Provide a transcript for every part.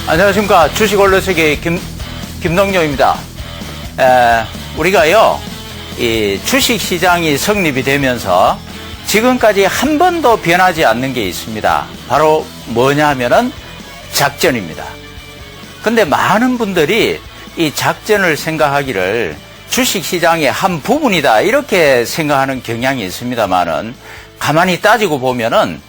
안녕하십니까. 주식언론세계 김동yo입니다. 우리가요, 이 주식시장이 성립이 되면서 지금까지 한 번도 변하지 않는 게 있습니다. 바로 뭐냐 하면은 작전입니다. 근데 많은 분들이 이 작전을 생각하기를 주식시장의 한 부분이다 이렇게 생각하는 경향이 있습니다만은 가만히 따지고 보면은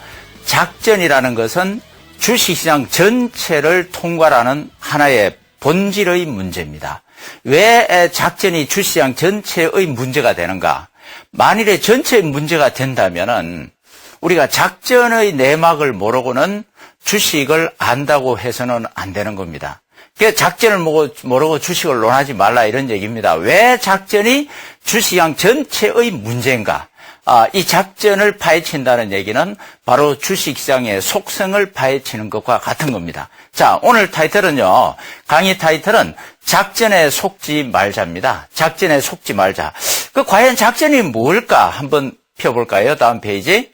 작전이라는 것은 주식시장 전체를 통과하는 하나의 본질의 문제입니다. 왜 작전이 주식시장 전체의 문제가 되는가? 만일에 전체의 문제가 된다면은 우리가 작전의 내막을 모르고는 주식을 안다고 해서는 안 되는 겁니다. 그래서 작전을 모르고 주식을 논하지 말라 이런 얘기입니다. 왜 작전이 주식시장 전체의 문제인가? 이 작전을 파헤친다는 얘기는 바로 주식시장의 속성을 파헤치는 것과 같은 겁니다. 자, 오늘 타이틀은요, 강의 타이틀은 작전에 속지 말자입니다. 작전에 속지 말자. 과연 작전이 뭘까? 한번 펴볼까요? 다음 페이지.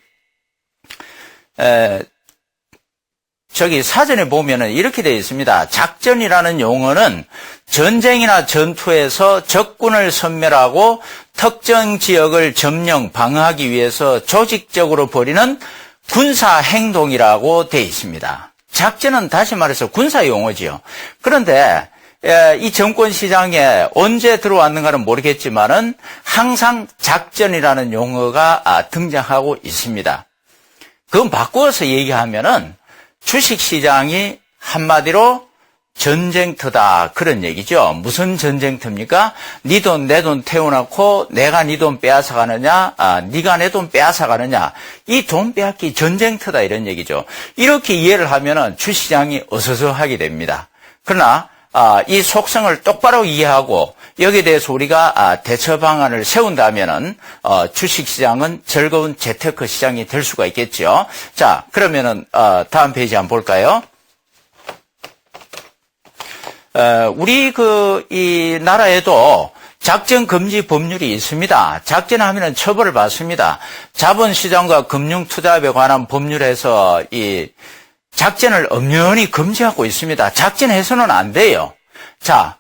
저기 사전에 보면은 이렇게 되어 있습니다. 작전이라는 용어는 전쟁이나 전투에서 적군을 섬멸하고 특정 지역을 점령, 방어하기 위해서 조직적으로 벌이는 군사 행동이라고 되어 있습니다. 작전은 다시 말해서 군사 용어지요. 그런데 이 정권 시장에 언제 들어왔는가는 모르겠지만은 항상 작전이라는 용어가 등장하고 있습니다. 그건 바꾸어서 얘기하면은 주식시장이 한마디로 전쟁터다 그런 얘기죠. 무슨 전쟁터입니까? 네 돈 내 돈 태워놓고 내가 네 돈 빼앗아가느냐, 네가 내 돈 빼앗아가느냐, 이 돈 빼앗기 전쟁터다 이런 얘기죠. 이렇게 이해를 하면은 주식시장이 어서서하게 됩니다. 그러나 이 속성을 똑바로 이해하고 여기에 대해서 우리가 대처 방안을 세운다면은 주식시장은 즐거운 재테크 시장이 될 수가 있겠죠. 자, 그러면은 다음 페이지 한번 볼까요? 우리 이 나라에도 작전 금지 법률이 있습니다. 작전하면은 처벌을 받습니다. 자본시장과 금융투자업에 관한 법률에서 이 작전을 엄연히 금지하고 있습니다. 작전해서는 안 돼요. 자,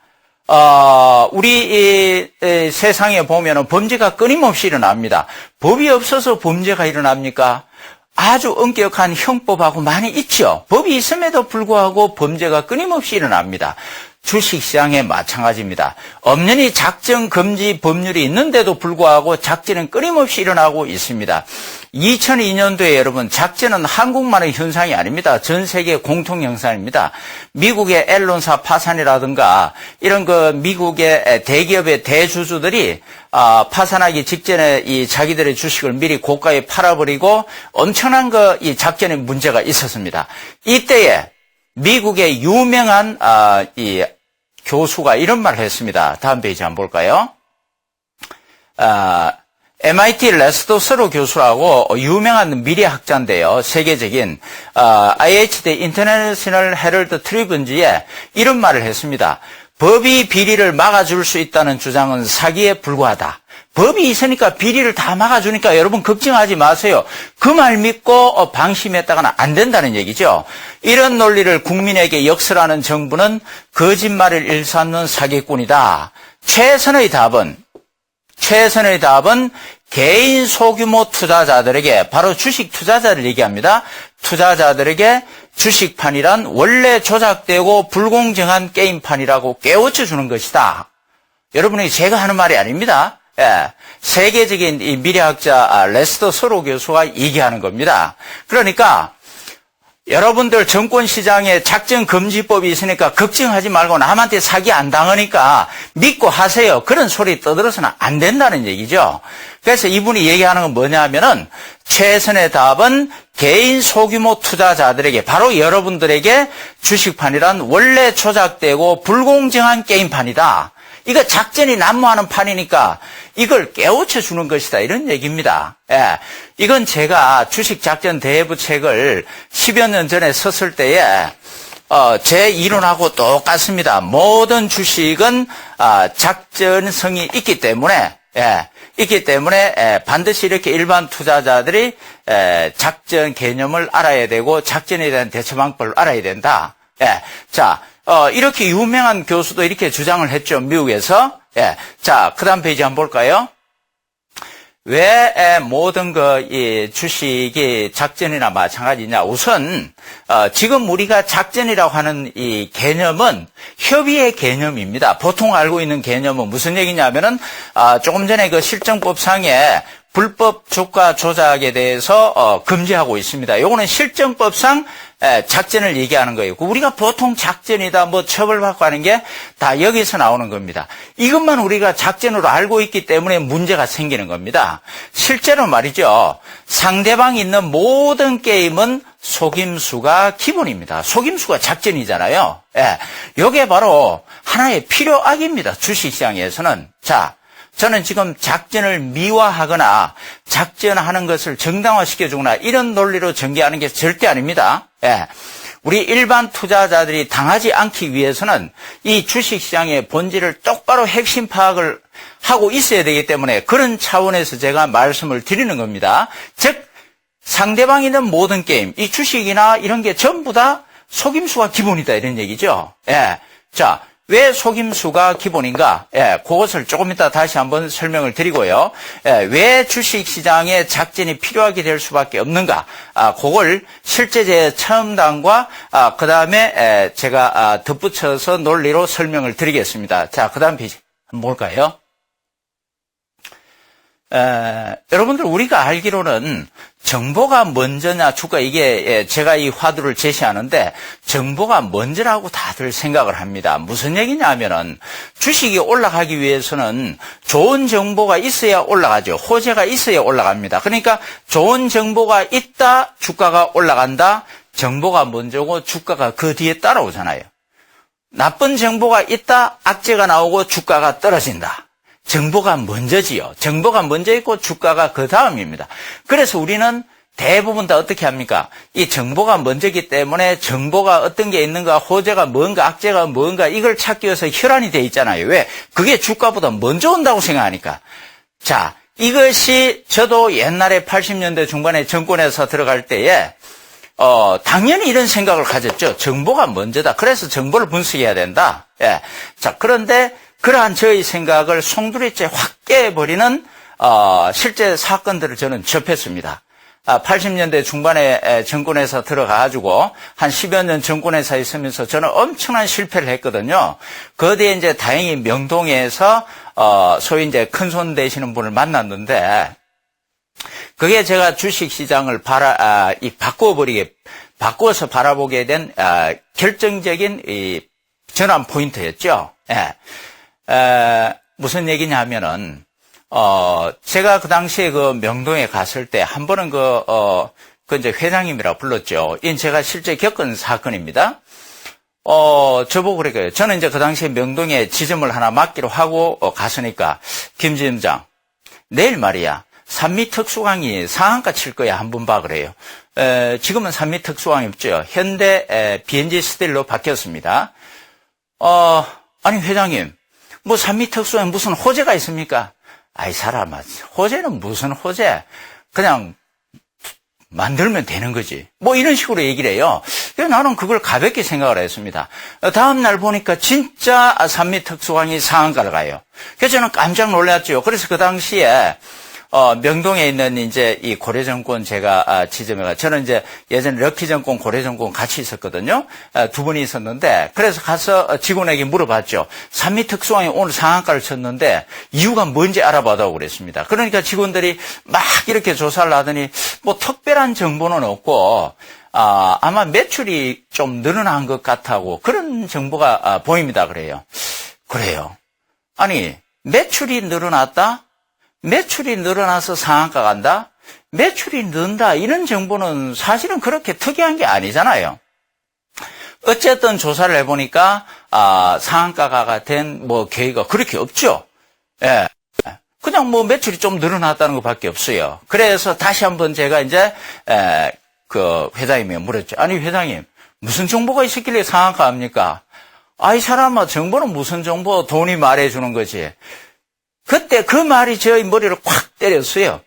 우리 이 세상에 보면은 범죄가 끊임없이 일어납니다. 법이 없어서 범죄가 일어납니까? 아주 엄격한 형법하고 많이 있죠. 법이 있음에도 불구하고 범죄가 끊임없이 일어납니다. 주식시장에 마찬가지입니다. 엄연히 작전 금지 법률이 있는데도 불구하고 작전은 끊임없이 일어나고 있습니다. 2002년도에 여러분 작전은 한국만의 현상이 아닙니다. 전 세계 공통 현상입니다. 미국의 앨런사 파산이라든가 이런 미국의 대기업의 대주주들이 파산하기 직전에 이 자기들의 주식을 미리 고가에 팔아버리고 엄청난 이 작전의 문제가 있었습니다. 이때에 미국의 유명한 이 교수가 이런 말을 했습니다. 다음 페이지 한번 볼까요? MIT 레스토스로 교수라고 유명한 미래학자인데요. 세계적인 IHD 인터내셔널 헤럴드 트리뷴지에 이런 말을 했습니다. 법이 비리를 막아줄 수 있다는 주장은 사기에 불과하다. 법이 있으니까 비리를 다 막아주니까 여러분 걱정하지 마세요. 그 말 믿고 방심했다가는 안 된다는 얘기죠. 이런 논리를 국민에게 역설하는 정부는 거짓말을 일삼는 사기꾼이다. 최선의 답은 개인 소규모 투자자들에게, 바로 주식 투자자를 얘기합니다. 투자자들에게 주식판이란 원래 조작되고 불공정한 게임판이라고 깨우쳐 주는 것이다. 여러분이 제가 하는 말이 아닙니다. 예, 세계적인 이 미래학자 레스터 서로 교수가 얘기하는 겁니다. 그러니까 여러분들 정권시장에 작전금지법이 있으니까 걱정하지 말고 남한테 사기 안 당하니까 믿고 하세요. 그런 소리 떠들어서는 안 된다는 얘기죠. 그래서 이분이 얘기하는 건 뭐냐 하면은 최선의 답은 개인 소규모 투자자들에게, 바로 여러분들에게 주식판이란 원래 조작되고 불공정한 게임판이다. 이거 작전이 난무하는 판이니까 이걸 깨우쳐 주는 것이다. 이런 얘기입니다. 예. 이건 제가 주식작전 대부 책을 10여 년 전에 썼을 때에 제 이론하고 똑같습니다. 모든 주식은 작전성이 있기 때문에 반드시 이렇게 일반 투자자들이 작전 개념을 알아야 되고 작전에 대한 대처 방법을 알아야 된다. 예. 자, 이렇게 유명한 교수도 이렇게 주장을 했죠. 미국에서. 예. 자, 그 다음 페이지 한번 볼까요? 왜 모든 이 주식이 작전이나 마찬가지냐? 우선 지금 우리가 작전이라고 하는 이 개념은 협의의 개념입니다. 보통 알고 있는 개념은 무슨 얘기냐면은 조금 전에 그 실정법상에 불법 주가 조작에 대해서 금지하고 있습니다. 요거는 실정법상 작전을 얘기하는 거예요. 우리가 보통 작전이다 뭐 처벌받고 하는 게 다 여기서 나오는 겁니다. 이것만 우리가 작전으로 알고 있기 때문에 문제가 생기는 겁니다. 실제로 말이죠. 상대방이 있는 모든 게임은 속임수가 기본입니다. 속임수가 작전이잖아요. 예. 요게 바로 하나의 필요악입니다. 주식시장에서는. 자, 저는 지금 작전을 미화하거나 작전하는 것을 정당화시켜주거나 이런 논리로 전개하는 게 절대 아닙니다. 예. 우리 일반 투자자들이 당하지 않기 위해서는 이 주식시장의 본질을 똑바로 핵심 파악을 하고 있어야 되기 때문에 그런 차원에서 제가 말씀을 드리는 겁니다. 즉 상대방이 있는 모든 게임, 이 주식이나 이런 게 전부 다 속임수가 기본이다 이런 얘기죠. 예. 자, 왜 속임수가 기본인가? 예, 그것을 조금 이따 다시 한번 설명을 드리고요. 예, 왜 주식시장에 작전이 필요하게 될 수밖에 없는가? 그걸 실제 제 체험담과 그 다음에 제가 덧붙여서 논리로 설명을 드리겠습니다. 자, 그 다음 페이지 뭘까요? 여러분들 우리가 알기로는 정보가 먼저냐 주가 이게 제가 이 화두를 제시하는데 정보가 먼저라고 다들 생각을 합니다. 무슨 얘기냐면은 주식이 올라가기 위해서는 좋은 정보가 있어야 올라가죠. 호재가 있어야 올라갑니다. 그러니까 좋은 정보가 있다 주가가 올라간다. 정보가 먼저고 주가가 그 뒤에 따라오잖아요. 나쁜 정보가 있다 악재가 나오고 주가가 떨어진다. 정보가 먼저지요. 정보가 먼저 있고 주가가 그 다음입니다. 그래서 우리는 대부분 다 어떻게 합니까? 이 정보가 먼저기 때문에 정보가 어떤 게 있는가, 호재가 뭔가, 악재가 뭔가 이걸 찾기 위해서 혈안이 돼 있잖아요. 왜? 그게 주가보다 먼저 온다고 생각하니까. 자, 이것이 저도 옛날에 80년대 중반에 정권회사 들어갈 때에 당연히 이런 생각을 가졌죠. 정보가 먼저다. 그래서 정보를 분석해야 된다. 예. 자, 그런데 그러한 저의 생각을 송두리째 확 깨버리는 실제 사건들을 저는 접했습니다. 80년대 중반에 정권회사 들어가가지고 한 10여 년 정권회사에 있으면서 저는 엄청난 실패를 했거든요. 그 뒤에 이제 다행히 명동에서 소위 이제 큰손 되시는 분을 만났는데 그게 제가 주식시장을 바꿔서 바라보게 된 결정적인 이 전환 포인트였죠. 예. 무슨 얘기냐 하면은, 제가 그 당시에 그 명동에 갔을 때 한 번은 이제 회장님이라 불렀죠. 이건 제가 실제 겪은 사건입니다. 저보고 그래요. 저는 이제 그 당시에 명동에 지점을 하나 맡기로 하고 갔으니까, 김 지점장, 내일 말이야, 산미 특수강이 상한가 칠 거야. 한번 봐 그래요. 지금은 산미 특수강이 없죠. 현대 BNG 스틸로 바뀌었습니다. 아니 회장님, 뭐 산미 특수에 무슨 호재가 있습니까? 아이 사람아, 호재는 무슨 호재? 그냥 만들면 되는 거지. 뭐 이런 식으로 얘기를 해요. 그래서 나는 그걸 가볍게 생각을 했습니다. 다음 날 보니까 진짜 산미 특수강이 상한가를 가요. 그래서 저는 깜짝 놀랐죠. 그래서 그 당시에 명동에 있는 이제 이 고려증권 제가 지점에 저는 이제 예전에 럭키증권, 고려증권 같이 있었거든요. 두 분이 있었는데 그래서 가서 직원에게 물어봤죠. 산미 특수강이 오늘 상한가를 쳤는데 이유가 뭔지 알아봐다고 그랬습니다. 그러니까 직원들이 막 이렇게 조사를 하더니 뭐 특별한 정보는 없고 아마 매출이 좀 늘어난 것 같다고 그런 정보가 보입니다. 그래요. 아니 매출이 늘어났다? 매출이 늘어나서 상한가 간다? 매출이 는다? 이런 정보는 사실은 그렇게 특이한 게 아니잖아요. 어쨌든 조사를 해보니까 상한가가 된 뭐 계기가 그렇게 없죠. 예. 그냥 뭐 매출이 좀 늘어났다는 것밖에 없어요. 그래서 다시 한번 제가 이제 그 회장님이 물었죠. 아니 회장님 무슨 정보가 있었길래 상한가 합니까? 아이 사람아 정보는 무슨 정보? 돈이 말해주는 거지. 그때 그 말이 저희 머리를 콱 때렸어요.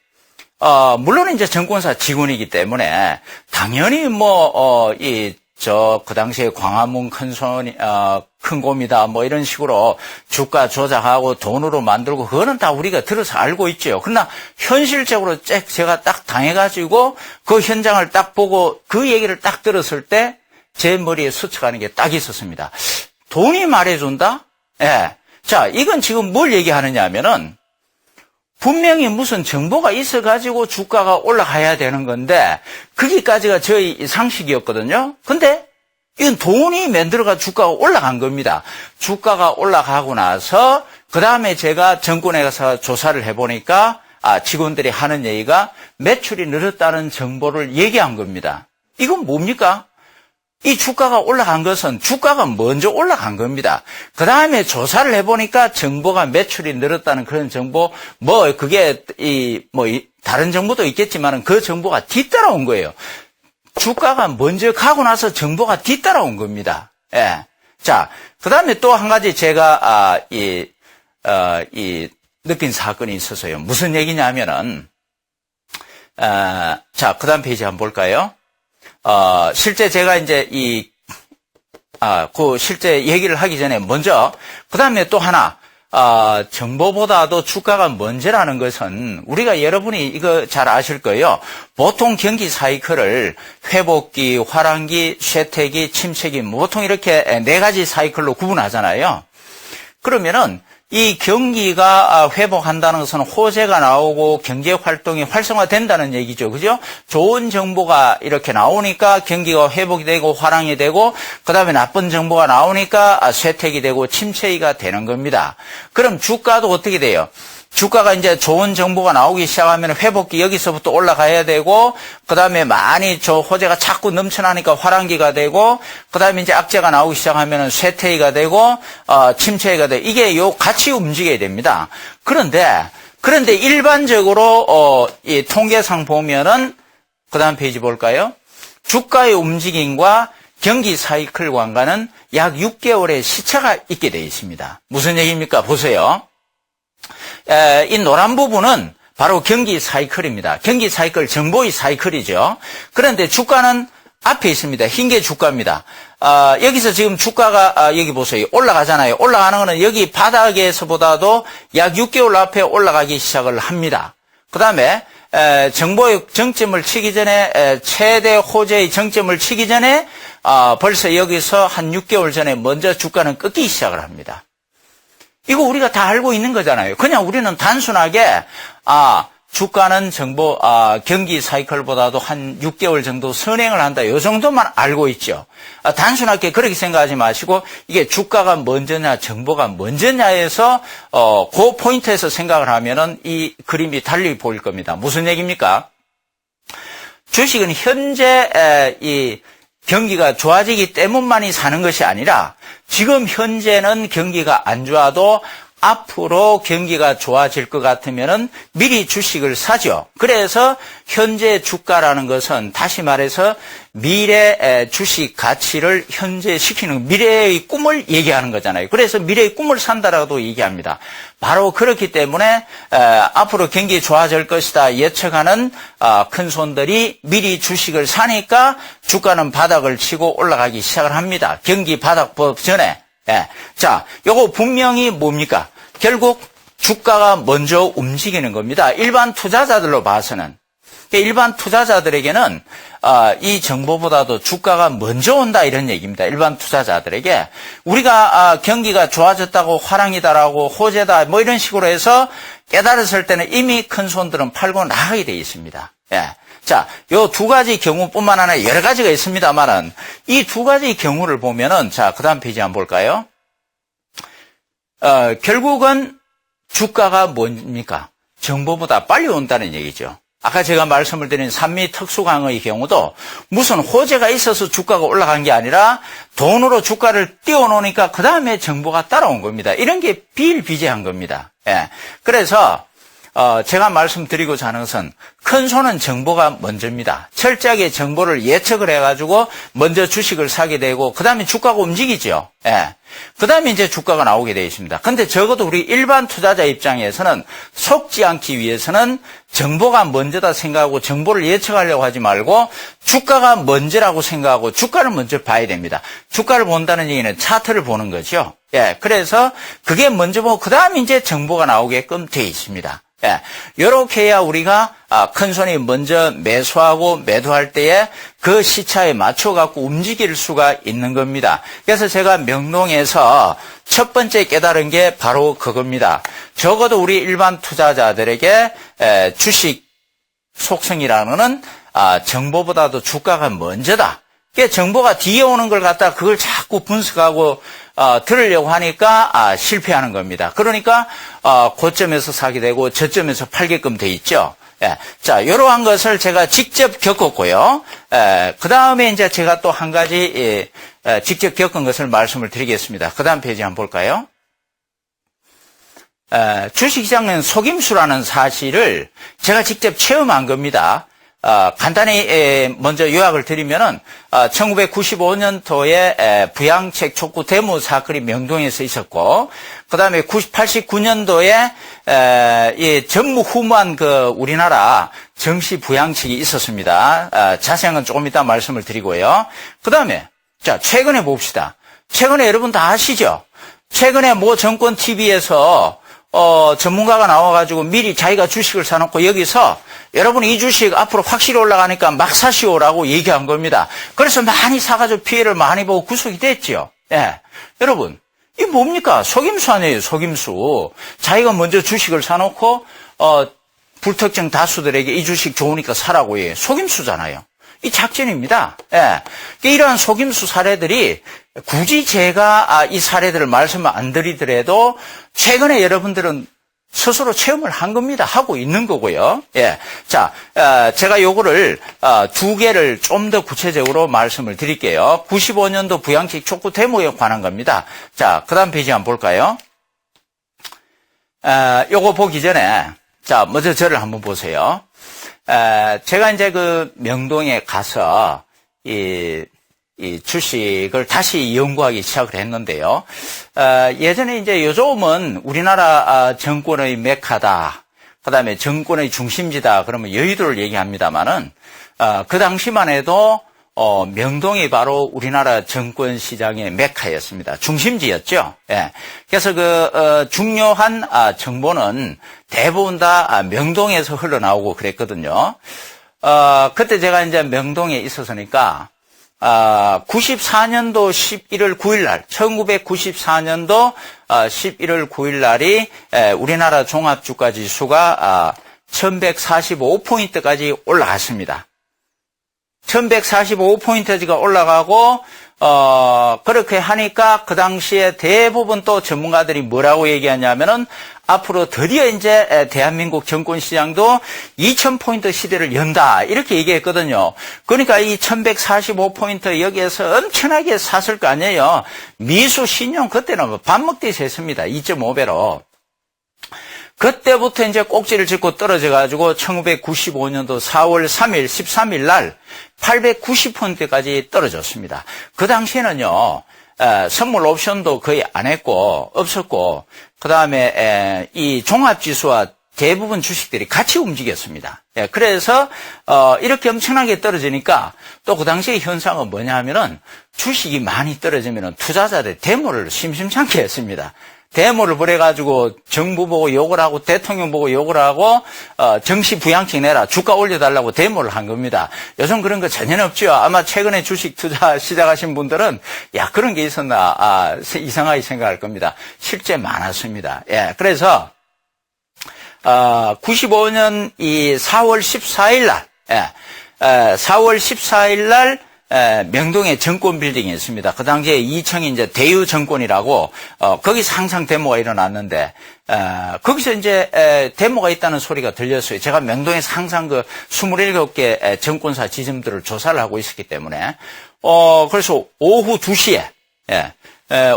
물론 이제 증권사 직원이기 때문에 당연히 이 그 당시에 광화문 큰 곰이다, 뭐 이런 식으로 주가 조작하고 돈으로 만들고, 그거는 다 우리가 들어서 알고 있죠. 그러나 현실적으로 제가 딱 당해가지고 그 현장을 딱 보고 그 얘기를 딱 들었을 때 제 머리에 스쳐가는 게 딱 있었습니다. 돈이 말해준다? 예. 자, 이건 지금 뭘 얘기하느냐 하면은, 분명히 무슨 정보가 있어가지고 주가가 올라가야 되는 건데, 거기까지가 저희 상식이었거든요. 근데, 이건 돈이 만들어가 주가가 올라간 겁니다. 주가가 올라가고 나서, 그 다음에 제가 정권에 가서 조사를 해보니까, 직원들이 하는 얘기가 매출이 늘었다는 정보를 얘기한 겁니다. 이건 뭡니까? 이 주가가 올라간 것은 주가가 먼저 올라간 겁니다. 그 다음에 조사를 해보니까 정보가 매출이 늘었다는 그런 정보, 그게 다른 정보도 있겠지만 그 정보가 뒤따라온 거예요. 주가가 먼저 가고 나서 정보가 뒤따라온 겁니다. 예. 자, 그 다음에 또 한 가지 제가, 느낀 사건이 있어서요. 무슨 얘기냐면은, 자, 그 다음 페이지 한번 볼까요? 실제 제가 이제 실제 얘기를 하기 전에 먼저, 그 다음에 또 하나, 정보보다도 주가가 먼저라는 것은 우리가 여러분이 이거 잘 아실 거예요. 보통 경기 사이클을 회복기, 화랑기, 쇠퇴기, 침체기, 보통 이렇게 4가지 사이클로 구분하잖아요. 그러면은 이 경기가 회복한다는 것은 호재가 나오고 경제 활동이 활성화된다는 얘기죠. 그죠? 좋은 정보가 이렇게 나오니까 경기가 회복이 되고 화랑이 되고, 그 다음에 나쁜 정보가 나오니까 쇠퇴기 되고 침체기가 되는 겁니다. 그럼 주가도 어떻게 돼요? 주가가 이제 좋은 정보가 나오기 시작하면 회복기 여기서부터 올라가야 되고, 그 다음에 많이 호재가 자꾸 넘쳐나니까 화랑기가 되고, 그 다음에 이제 악재가 나오기 시작하면 쇠퇴기가 되고, 침체기가 되고, 이게 같이 움직여야 됩니다. 그런데 일반적으로, 이 통계상 보면은, 그 다음 페이지 볼까요? 주가의 움직임과 경기 사이클 관계는 약 6개월의 시차가 있게 되어 있습니다. 무슨 얘기입니까? 보세요. 이 노란 부분은 바로 경기 사이클입니다. 경기 사이클, 정보의 사이클이죠. 그런데 주가는 앞에 있습니다. 흰 게 주가입니다. 여기서 지금 주가가, 여기 보세요. 올라가잖아요. 올라가는 거는 여기 바닥에서보다도 약 6개월 앞에 올라가기 시작을 합니다. 그 다음에, 정보의 정점을 치기 전에, 최대 호재의 정점을 치기 전에, 벌써 여기서 한 6개월 전에 먼저 주가는 꺾기 시작을 합니다. 이거 우리가 다 알고 있는 거잖아요. 그냥 우리는 단순하게, 주가는 경기 사이클보다도 한 6개월 정도 선행을 한다. 이 정도만 알고 있죠. 단순하게 그렇게 생각하지 마시고, 이게 주가가 먼저냐, 정보가 먼저냐에서, 그 포인트에서 생각을 하면은 이 그림이 달리 보일 겁니다. 무슨 얘기입니까? 주식은 현재, 이 경기가 좋아지기 때문만이 사는 것이 아니라, 지금 현재는 경기가 안 좋아도 앞으로 경기가 좋아질 것 같으면은 미리 주식을 사죠. 그래서 현재 주가라는 것은 다시 말해서 미래 주식 가치를 현재시키는 미래의 꿈을 얘기하는 거잖아요. 그래서 미래의 꿈을 산다라고도 얘기합니다. 바로 그렇기 때문에 앞으로 경기 좋아질 것이다 예측하는 큰 손들이 미리 주식을 사니까 주가는 바닥을 치고 올라가기 시작을 합니다. 경기 바닥 전에. 예. 자, 요거 분명히 뭡니까? 결국 주가가 먼저 움직이는 겁니다. 일반 투자자들로 봐서는. 일반 투자자들에게는 이 정보보다도 주가가 먼저 온다 이런 얘기입니다. 일반 투자자들에게 우리가 경기가 좋아졌다고 화랑이다라고 호재다 뭐 이런 식으로 해서 깨달았을 때는 이미 큰 손들은 팔고 나가게 돼 있습니다. 예. 자, 요 2가지 경우뿐만 아니라 여러 가지가 있습니다만은 이 2가지 경우를 보면은 자, 그다음 페이지 한번 볼까요? 결국은 주가가 뭡니까? 정보보다 빨리 온다는 얘기죠. 아까 제가 말씀을 드린 산미 특수강의 경우도 무슨 호재가 있어서 주가가 올라간 게 아니라 돈으로 주가를 띄워놓으니까 그 다음에 정보가 따라온 겁니다. 이런 게 비일비재한 겁니다. 예. 그래서 제가 말씀드리고자 하는 것은 큰 손은 정보가 먼저입니다. 철저하게 정보를 예측을 해가지고 먼저 주식을 사게 되고 그 다음에 주가가 움직이죠. 예. 그 다음에 이제 주가가 나오게 되어 있습니다. 근데 적어도 우리 일반 투자자 입장에서는 속지 않기 위해서는 정보가 먼저다 생각하고 정보를 예측하려고 하지 말고 주가가 먼저라고 생각하고 주가를 먼저 봐야 됩니다. 주가를 본다는 얘기는 차트를 보는 거죠. 예. 그래서 그게 먼저 보고 그 다음에 이제 정보가 나오게끔 되어 있습니다. 예, 요렇게 해야 우리가 큰 손이 먼저 매수하고 매도할 때에 그 시차에 맞춰갖고 움직일 수가 있는 겁니다. 그래서 제가 명동에서 첫 번째 깨달은 게 바로 그겁니다. 적어도 우리 일반 투자자들에게 주식 속성이라는 정보보다도 주가가 먼저다. 그러니까 정보가 뒤에 오는 걸 갖다 그걸 자꾸 분석하고 들으려고 하니까 실패하는 겁니다. 그러니까 고점에서 사게 되고 저점에서 팔게끔 돼 있죠. 예. 자, 이러한 것을 제가 직접 겪었고요. 그 다음에 이제 제가 또 한 가지 직접 겪은 것을 말씀을 드리겠습니다. 그 다음 페이지 한번 볼까요? 주식시장은 속임수라는 사실을 제가 직접 체험한 겁니다. 간단히 먼저 요약을 드리면은 1995년도에 부양책 촉구 데모 사건이 명동에서 있었고, 그 다음에 89년도에 이 전무후무한 그 우리나라 정시 부양책이 있었습니다. 자세한 건 조금 이따 말씀을 드리고요. 그 다음에 자, 최근에 봅시다. 최근에 여러분 다 아시죠? 최근에 모 정권 TV에서 전문가가 나와가지고 미리 자기가 주식을 사놓고 여기서 여러분 이 주식 앞으로 확실히 올라가니까 막 사시오라고 얘기한 겁니다. 그래서 많이 사가지고 피해를 많이 보고 구속이 됐죠. 예. 여러분, 이게 뭡니까? 속임수 아니에요, 속임수. 자기가 먼저 주식을 사놓고, 불특정 다수들에게 이 주식 좋으니까 사라고 해. 속임수잖아요. 이 작전입니다. 예. 이러한 속임수 사례들이 굳이 제가 이 사례들을 말씀을 안 드리더라도 최근에 여러분들은 스스로 체험을 한 겁니다. 하고 있는 거고요. 예. 자, 제가 요거를 두 개를 좀 더 구체적으로 말씀을 드릴게요. 95년도 부양책 촉구 데모에 관한 겁니다. 자, 그 다음 페이지 한번 볼까요? 요거 보기 전에 자, 먼저 저를 한번 보세요. 제가 이제 그 명동에 가서 이 주식을 다시 연구하기 시작을 했는데요. 예전에 이제 요즘은 우리나라 정권의 메카다. 그 다음에 정권의 중심지다. 그러면 여의도를 얘기합니다만은, 그 당시만 해도, 명동이 바로 우리나라 정권 시장의 메카였습니다. 중심지였죠. 예. 그래서 중요한 정보는 대부분 다 명동에서 흘러나오고 그랬거든요. 그때 제가 이제 명동에 있었으니까, 94년도 11월 9일 날, 1994년도 11월 9일 날이 우리나라 종합주가 지수가 1145포인트까지 올라갔습니다. 1145포인트가 올라가고, 그렇게 하니까 그 당시에 대부분 또 전문가들이 뭐라고 얘기하냐면은 앞으로 드디어 이제 대한민국 정권시장도 2000포인트 시대를 연다. 이렇게 얘기했거든요. 그러니까 이 1145포인트 여기에서 엄청나게 샀을 거 아니에요. 미수 신용 그때는 밥 먹듯이 했습니다. 2.5배로. 그때부터 이제 꼭지를 짚고 떨어져가지고 1995년도 4월 3일, 13일 날 890포인트까지 떨어졌습니다. 그 당시에는요, 선물 옵션도 거의 안 했고, 없었고, 그 다음에, 이 종합지수와 대부분 주식들이 같이 움직였습니다. 예, 그래서, 이렇게 엄청나게 떨어지니까 또 그 당시의 현상은 뭐냐 하면은 주식이 많이 떨어지면은 투자자들 데모를 심심찮게 했습니다. 데모를 벌여가지고 정부 보고 욕을 하고 대통령 보고 욕을 하고 정시 부양책 내라 주가 올려달라고 데모를 한 겁니다. 요즘 그런 거 전혀 없죠. 아마 최근에 주식 투자 시작하신 분들은 야 그런 게 있었나 이상하게 생각할 겁니다. 실제 많았습니다. 예, 그래서 95년 이 4월 14일 날 4월 14일 날 명동에 정권 빌딩이 있습니다. 그 당시에 이청이 이제 대유정권이라고, 거기서 항상 데모가 일어났는데, 거기서 이제, 데모가 있다는 소리가 들렸어요. 제가 명동에서 항상 27개 정권사 지점들을 조사를 하고 있었기 때문에, 그래서 오후 2시에,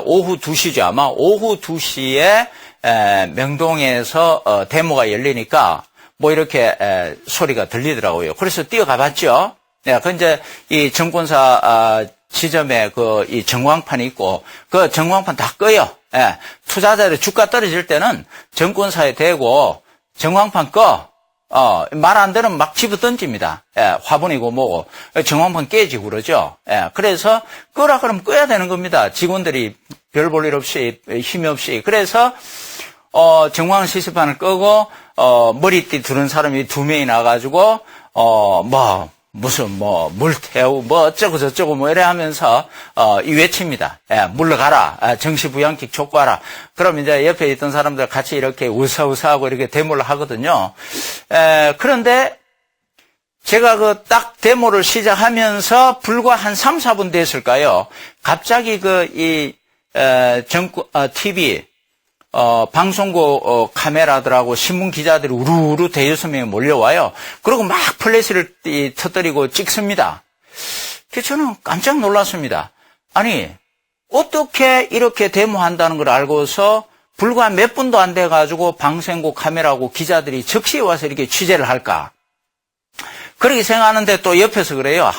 오후 2시죠. 아마 오후 2시에, 명동에서 데모가 열리니까 뭐 이렇게 소리가 들리더라고요. 그래서 뛰어가 봤죠. 네, 그 이제 이 정권사 지점에 이 전광판이 있고 그 전광판 다 꺼요. 예, 투자자들이 주가 떨어질 때는 정권사에 대고 전광판 꺼. 말 안 되면 막 집어 던집니다. 예, 화분이고 뭐고. 전광판 깨지고 그러죠. 예, 그래서 끄라 그러면 꺼야 되는 겁니다. 직원들이 별 볼 일 없이, 힘이 없이. 그래서, 전광 시스판을 끄고, 머리띠 두른 사람이 2명이 나가지고, 무슨 물 태우고 어쩌고 저쩌고 이래 하면서 이 외칩니다. 예, 물러가라. 정시부양책 촉구하라. 그럼 이제 옆에 있던 사람들 같이 이렇게 우사우사하고 이렇게 데모를 하거든요. 그런데 제가 딱 데모를 시작하면서 불과 한 3, 4분 됐을까요? 갑자기 TV 방송국 카메라들하고 신문 기자들이 우르르 대여섯 명이 몰려와요. 그리고 막 플래시를 터뜨리고 찍습니다. 그래서 저는 깜짝 놀랐습니다. 아니, 어떻게 이렇게 데모한다는 걸 알고서 불과 몇 분도 안 돼가지고 방송국 카메라하고 기자들이 즉시 와서 이렇게 취재를 할까? 그렇게 생각하는데 또 옆에서 그래요.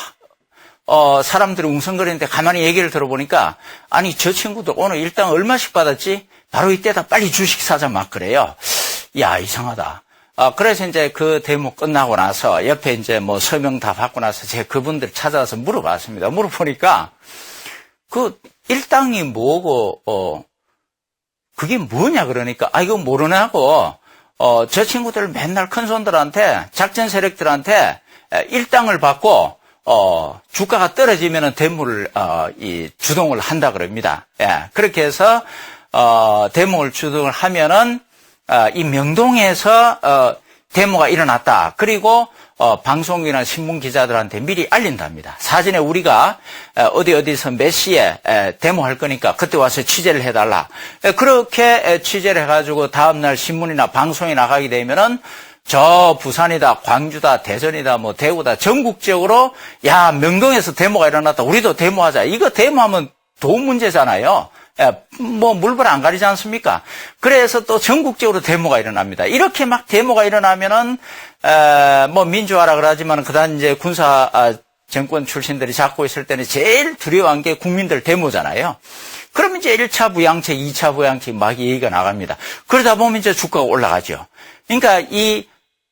사람들이 웅성거리는데 가만히 얘기를 들어보니까, 아니, 저 친구들 오늘 일당 얼마씩 받았지? 바로 이때다 빨리 주식 사자 막 그래요. 야, 이상하다. 그래서 이제 그 데모 끝나고 나서 옆에 이제 서명 다 받고 나서 제가 그분들 찾아서 물어봤습니다. 물어보니까 그 일당이 뭐고, 그게 뭐냐 그러니까, 이거 모르냐고, 저 친구들 맨날 큰 손들한테, 작전 세력들한테 일당을 받고, 주가가 떨어지면은 데모를, 주동을 한다 그럽니다. 예, 그렇게 해서, 데모를 주동을 하면은, 이 명동에서, 데모가 일어났다. 그리고, 방송이나 신문 기자들한테 미리 알린답니다. 사전에 우리가, 어디서 몇 시에, 데모할 거니까 그때 와서 취재를 해달라. 그렇게 취재를 해가지고 다음날 신문이나 방송에 나가게 되면은, 저 부산이다, 광주다, 대전이다, 대구다, 전국적으로, 야, 명동에서 데모가 일어났다. 우리도 데모하자. 이거 데모하면 돈 문제잖아요. 물불 안 가리지 않습니까? 그래서 또 전국적으로 데모가 일어납니다. 이렇게 막 데모가 일어나면은, 민주화라 그러지만, 그다음 이제 군사, 정권 출신들이 잡고 있을 때는 제일 두려워한 게 국민들 데모잖아요. 그러면 이제 1차 부양책, 2차 부양책 막 얘기가 나갑니다. 그러다 보면 이제 주가가 올라가죠. 그러니까 이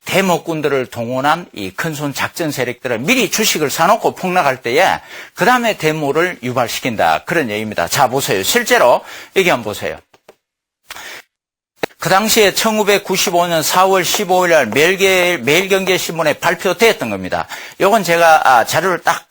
데모꾼들을 동원한 이 큰손 작전 세력들은 미리 주식을 사놓고 폭락할 때에 그 다음에 데모를 유발시킨다. 그런 얘기입니다. 자, 보세요. 실제로 여기 한번 보세요. 그 당시에 1995년 4월 15일 날 매일경제신문에 발표됐던 겁니다. 요건 제가 자료를 딱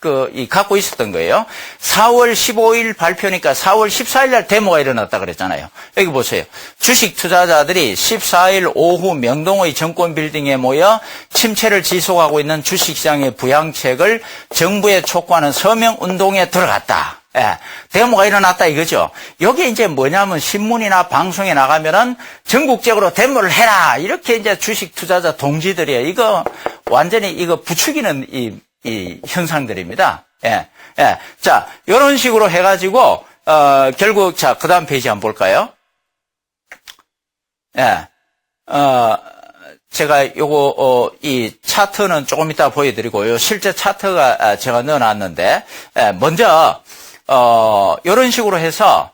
갖고 있었던 거예요. 4월 15일 발표니까 4월 14일 날 데모가 일어났다 그랬잖아요. 여기 보세요. 주식 투자자들이 14일 오후 명동의 정권 빌딩에 모여 침체를 지속하고 있는 주식시장의 부양책을 정부에 촉구하는 서명운동에 들어갔다. 예, 데모가 일어났다 이거죠. 여기 이제 뭐냐면 신문이나 방송에 나가면은 전국적으로 데모를 해라. 이렇게 이제 주식 투자자 동지들이에요. 이거 완전히 이거 부추기는 이 현상들입니다. 예. 자, 이런 식으로 해가지고, 결국, 자, 그 다음 페이지 한번 볼까요? 예. 제가 요거, 이 차트는 조금 이따 보여드리고요. 실제 차트가 제가 넣어놨는데, 먼저, 요런 식으로 해서,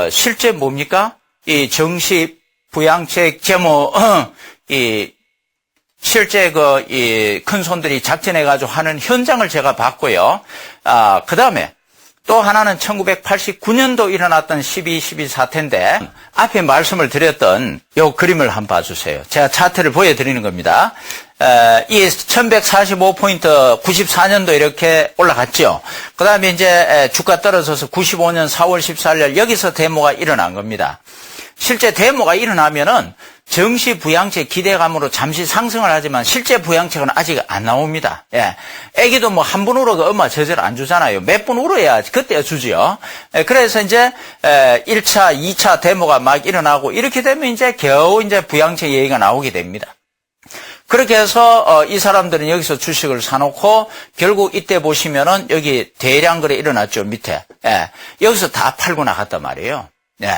실제 뭡니까? 이 정시 부양책 제모, 실제 이 큰 손들이 작전해가지고 하는 현장을 제가 봤고요. 그 다음에 또 하나는 1989년도 일어났던 12.12 사태인데, 앞에 말씀을 드렸던 요 그림을 한번 봐주세요. 제가 차트를 보여드리는 겁니다. 이 1145포인트 94년도 이렇게 올라갔죠. 그 다음에 이제 주가 떨어져서 95년 4월 14일 여기서 데모가 일어난 겁니다. 실제 데모가 일어나면은 정시 부양책 기대감으로 잠시 상승을 하지만 실제 부양책은 아직 안 나옵니다. 예. 애기도 한 번 울어도 엄마 제대로 안 주잖아요. 몇 번 울어야 그때야 주지요. 그래서 이제 1차, 2차 데모가 막 일어나고 이렇게 되면 이제 겨우 이제 부양책 얘기가 나오게 됩니다. 그렇게 해서 이 사람들은 여기서 주식을 사놓고 결국 이때 보시면은 여기 대량 거래 일어났죠. 밑에. 예. 여기서 다 팔고 나갔단 말이에요. 네.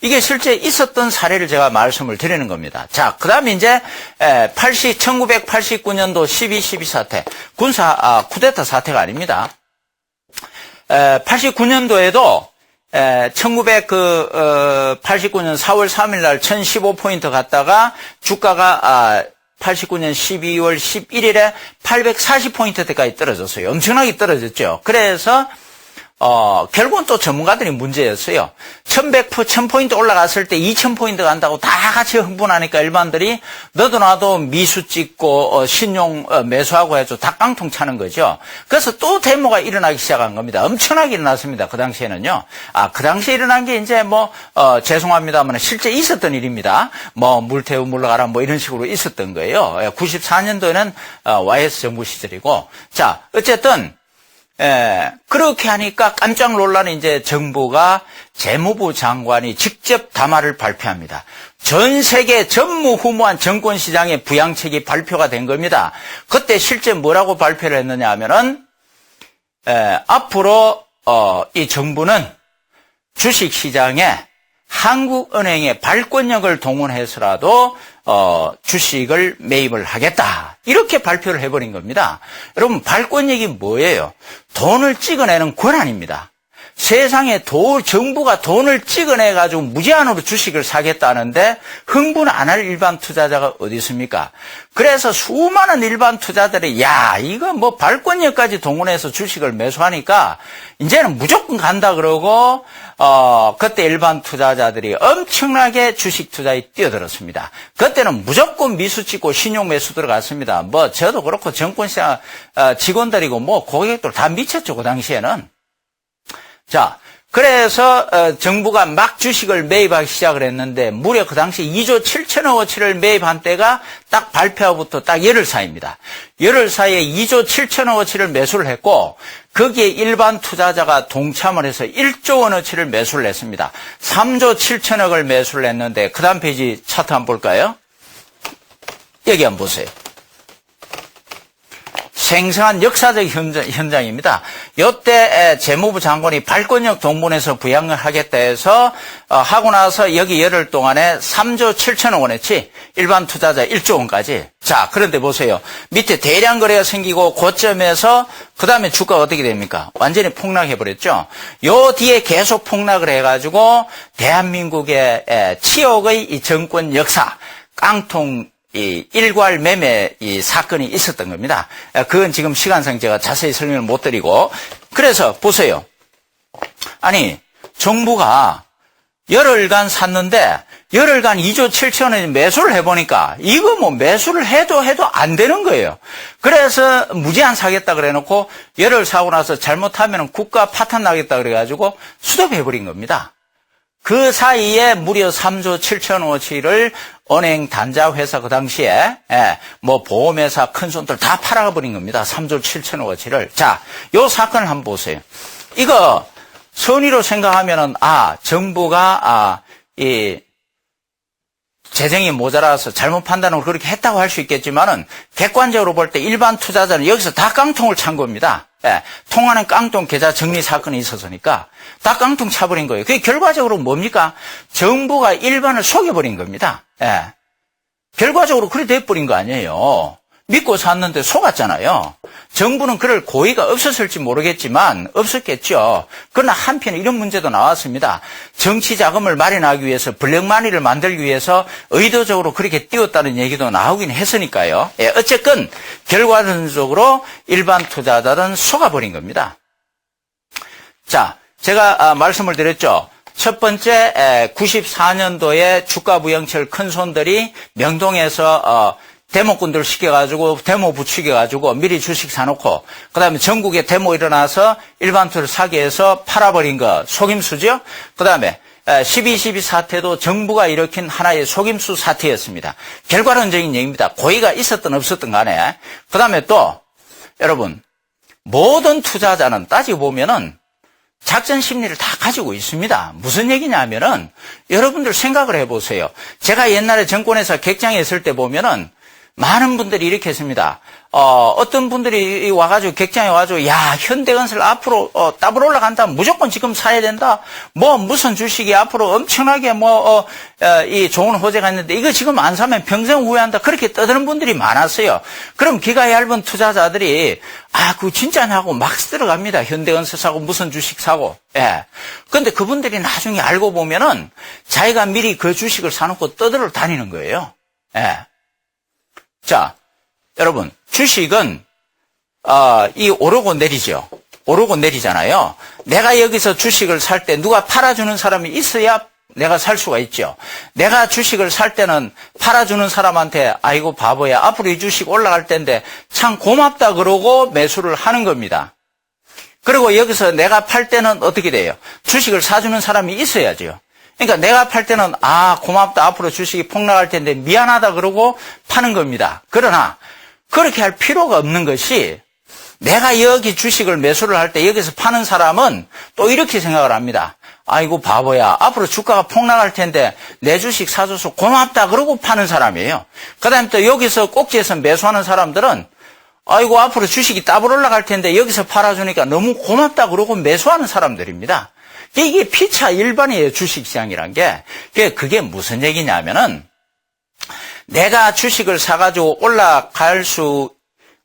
이게 실제 있었던 사례를 제가 말씀을 드리는 겁니다. 자, 그 다음에 이제, 1989년도 12.12 사태. 쿠데타 사태가 아닙니다. 89년도에도, 1989년 4월 3일 날 1015포인트 갔다가 주가가, 89년 12월 11일에 840포인트대까지 떨어졌어요. 엄청나게 떨어졌죠. 그래서, 결국은 또 전문가들이 문제였어요. 1000포인트 올라갔을 때 2000포인트 간다고 다 같이 흥분하니까 일반들이 너도 나도 미수 찍고, 신용 매수하고 해서 다 깡통 차는 거죠. 그래서 또 데모가 일어나기 시작한 겁니다. 엄청나게 일어났습니다. 그 당시에는요. 그 당시에 일어난 게 이제 죄송합니다만 실제 있었던 일입니다. 물태우 물러가라 이런 식으로 있었던 거예요. 94년도에는 YS 정부 시절이고. 자, 어쨌든, 그렇게 하니까 깜짝 놀라는 이제 정부가 재무부 장관이 직접 담화를 발표합니다. 전 세계 전무후무한 정권시장의 부양책이 발표가 된 겁니다. 그때 실제 뭐라고 발표를 했느냐 하면은, 앞으로, 이 정부는 주식시장에 한국은행의 발권력을 동원해서라도 주식을 매입을 하겠다. 이렇게 발표를 해버린 겁니다. 여러분, 발권력이 뭐예요? 돈을 찍어내는 권한입니다. 세상에 정부가 돈을 찍어내가지고 무제한으로 주식을 사겠다는데 흥분 안 할 일반 투자자가 어디 있습니까? 그래서 수많은 일반 투자들이 이거 발권력까지 동원해서 주식을 매수하니까 이제는 무조건 간다 그러고 그때 일반 투자자들이 엄청나게 주식 투자에 뛰어들었습니다. 그때는 무조건 미수 찍고 신용 매수 들어갔습니다. 저도 그렇고 정권시장 직원들이고 고객들 다 미쳤죠, 그 당시에는. 자, 그래서 정부가 막 주식을 매입하기 시작을 했는데 무려 그 당시 2조 7천억어치를 매입한 때가 딱 발표부터 딱 열흘 사이입니다. 열흘 사이에 2조 7천억어치를 매수를 했고 거기에 일반 투자자가 동참을 해서 1조 원어치를 매수를 했습니다. 3조 7천억을 매수를 했는데 그 다음 페이지 차트 한번 볼까요? 여기 한번 보세요. 생생한 역사적 현장입니다. 이때 재무부 장관이 발권력 동원해서 부양을 하겠다 해서 하고 나서 여기 열흘 동안에 3조 7천억 원어치 일반 투자자 1조 원까지. 자, 그런데 보세요. 밑에 대량 거래가 생기고 고점에서 그 다음에 주가가 어떻게 됩니까? 완전히 폭락해버렸죠. 요 뒤에 계속 폭락을 해가지고 대한민국의 치욕의 이 정권 역사 깡통 이 일괄 매매 이 사건이 있었던 겁니다. 그건 지금 시간상 제가 자세히 설명을 못 드리고. 그래서 보세요. 아니, 정부가 열흘간 샀는데 열흘간 2조 7천원에 매수를 해보니까 이거 매수를 해도 안 되는 거예요. 그래서 무제한 사겠다 그래놓고 열흘 사고 나서 잘못하면 국가 파탄 나겠다 그래가지고 수도해버린 겁니다. 그 사이에 무려 3조 7천원어치를 은행 단자 회사 그 당시에 보험회사 큰 손들 다 팔아버린 겁니다. 3조 7천원어치를. 자, 요 사건을 한번 보세요. 이거 선의로 생각하면은 정부가 이 재정이 모자라서 잘못 판단을 그렇게 했다고 할 수 있겠지만은 객관적으로 볼 때 일반 투자자는 여기서 다 깡통을 찬 겁니다. 통화는 깡통 계좌 정리 사건이 있어서니까 다 깡통 차버린 거예요. 그게 결과적으로 뭡니까? 정부가 일반을 속여버린 겁니다. 결과적으로 그래 돼버린 거 아니에요. 믿고 샀는데 속았잖아요. 정부는 그럴 고의가 없었을지 모르겠지만 없었겠죠. 그러나 한편 이런 문제도 나왔습니다. 정치 자금을 마련하기 위해서 블랙마니를 만들기 위해서 의도적으로 그렇게 띄웠다는 얘기도 나오긴 했으니까요. 어쨌건 결과론적으로 일반 투자자들은 속아버린 겁니다. 자, 제가 말씀을 드렸죠. 첫 번째 94년도에 주가 부양책 큰 손들이 명동에서 데모꾼들 시켜가지고 데모 부추겨가지고 미리 주식 사놓고 그다음에 전국에 데모 일어나서 일반 투자를 사게 해서 팔아버린 거 속임수죠. 그다음에 12.12 사태도 정부가 일으킨 하나의 속임수 사태였습니다. 결과론적인 얘기입니다. 고의가 있었든 없었든 간에. 그다음에 또 여러분 모든 투자자는 따지고 보면은 작전 심리를 다 가지고 있습니다. 무슨 얘기냐면은 여러분들 생각을 해보세요. 제가 옛날에 정권회사 객장에 있을 때 보면은 많은 분들이 이렇게 했습니다. 어떤 분들이 와가지고 객장에 와가지고 야 현대건설 앞으로 더블 올라간다 무조건 지금 사야 된다 뭐 무슨 주식이 앞으로 엄청나게 이 좋은 호재가 있는데 이거 지금 안 사면 평생 후회한다 그렇게 떠드는 분들이 많았어요. 그럼 기가 얇은 투자자들이 그거 진짜냐고 막 들어갑니다. 현대건설 사고 무슨 주식 사고. 예. 근데 그분들이 나중에 알고 보면은 자기가 미리 그 주식을 사놓고 떠들어 다니는 거예요. 예. 자, 여러분, 주식은, 이 오르고 내리죠. 오르고 내리잖아요. 내가 여기서 주식을 살 때 누가 팔아주는 사람이 있어야 내가 살 수가 있죠. 내가 주식을 살 때는 팔아주는 사람한테 아이고 바보야. 앞으로 이 주식 올라갈 텐데 참 고맙다 그러고 매수를 하는 겁니다. 그리고 여기서 내가 팔 때는 어떻게 돼요? 주식을 사주는 사람이 있어야죠. 그러니까 내가 팔 때는 고맙다. 앞으로 주식이 폭락할 텐데 미안하다 그러고 파는 겁니다. 그러나 그렇게 할 필요가 없는 것이 내가 여기 주식을 매수를 할 때 여기서 파는 사람은 또 이렇게 생각을 합니다. 아이고 바보야. 앞으로 주가가 폭락할 텐데 내 주식 사줘서 고맙다 그러고 파는 사람이에요. 그다음에 또 여기서 꼭지에서 매수하는 사람들은 아이고 앞으로 주식이 더블 올라갈 텐데 여기서 팔아주니까 너무 고맙다 그러고 매수하는 사람들입니다. 이게 피차 일반이에요. 주식시장이란 게. 그게 무슨 얘기냐면은 내가 주식을 사가지고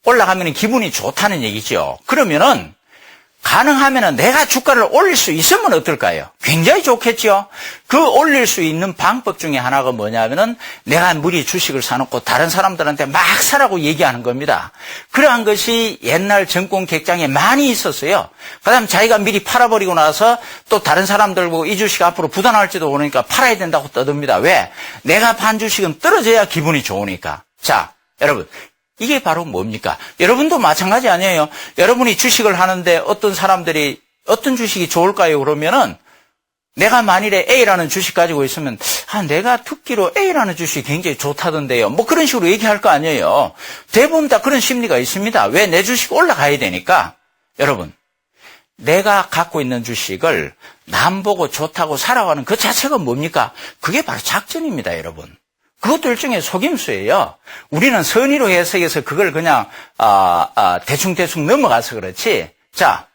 올라가면 기분이 좋다는 얘기죠. 그러면은 가능하면은 내가 주가를 올릴 수 있으면 어떨까요? 굉장히 좋겠죠. 그 올릴 수 있는 방법 중에 하나가 뭐냐면은 내가 미리 주식을 사놓고 다른 사람들한테 막 사라고 얘기하는 겁니다. 그러한 것이 옛날 정권 객장에 많이 있었어요. 그다음 자기가 미리 팔아버리고 나서 또 다른 사람들 보고 이 주식 앞으로 부담할지도 모르니까 팔아야 된다고 떠듭니다. 왜? 내가 판 주식은 떨어져야 기분이 좋으니까. 자, 여러분. 이게 바로 뭡니까? 여러분도 마찬가지 아니에요? 여러분이 주식을 하는데 어떤 사람들이 어떤 주식이 좋을까요? 그러면은 내가 만일에 A라는 주식 가지고 있으면 내가 듣기로 A라는 주식이 굉장히 좋다던데요. 뭐 그런 식으로 얘기할 거 아니에요. 대부분 다 그런 심리가 있습니다. 왜? 내 주식 올라가야 되니까. 여러분, 내가 갖고 있는 주식을 남 보고 좋다고 사라고 하는 그 자체가 뭡니까? 그게 바로 작전입니다, 여러분. 그것도 일종의 속임수예요. 우리는 선의로 해석해서 그걸 그냥 대충 넘어가서 그렇지. 자,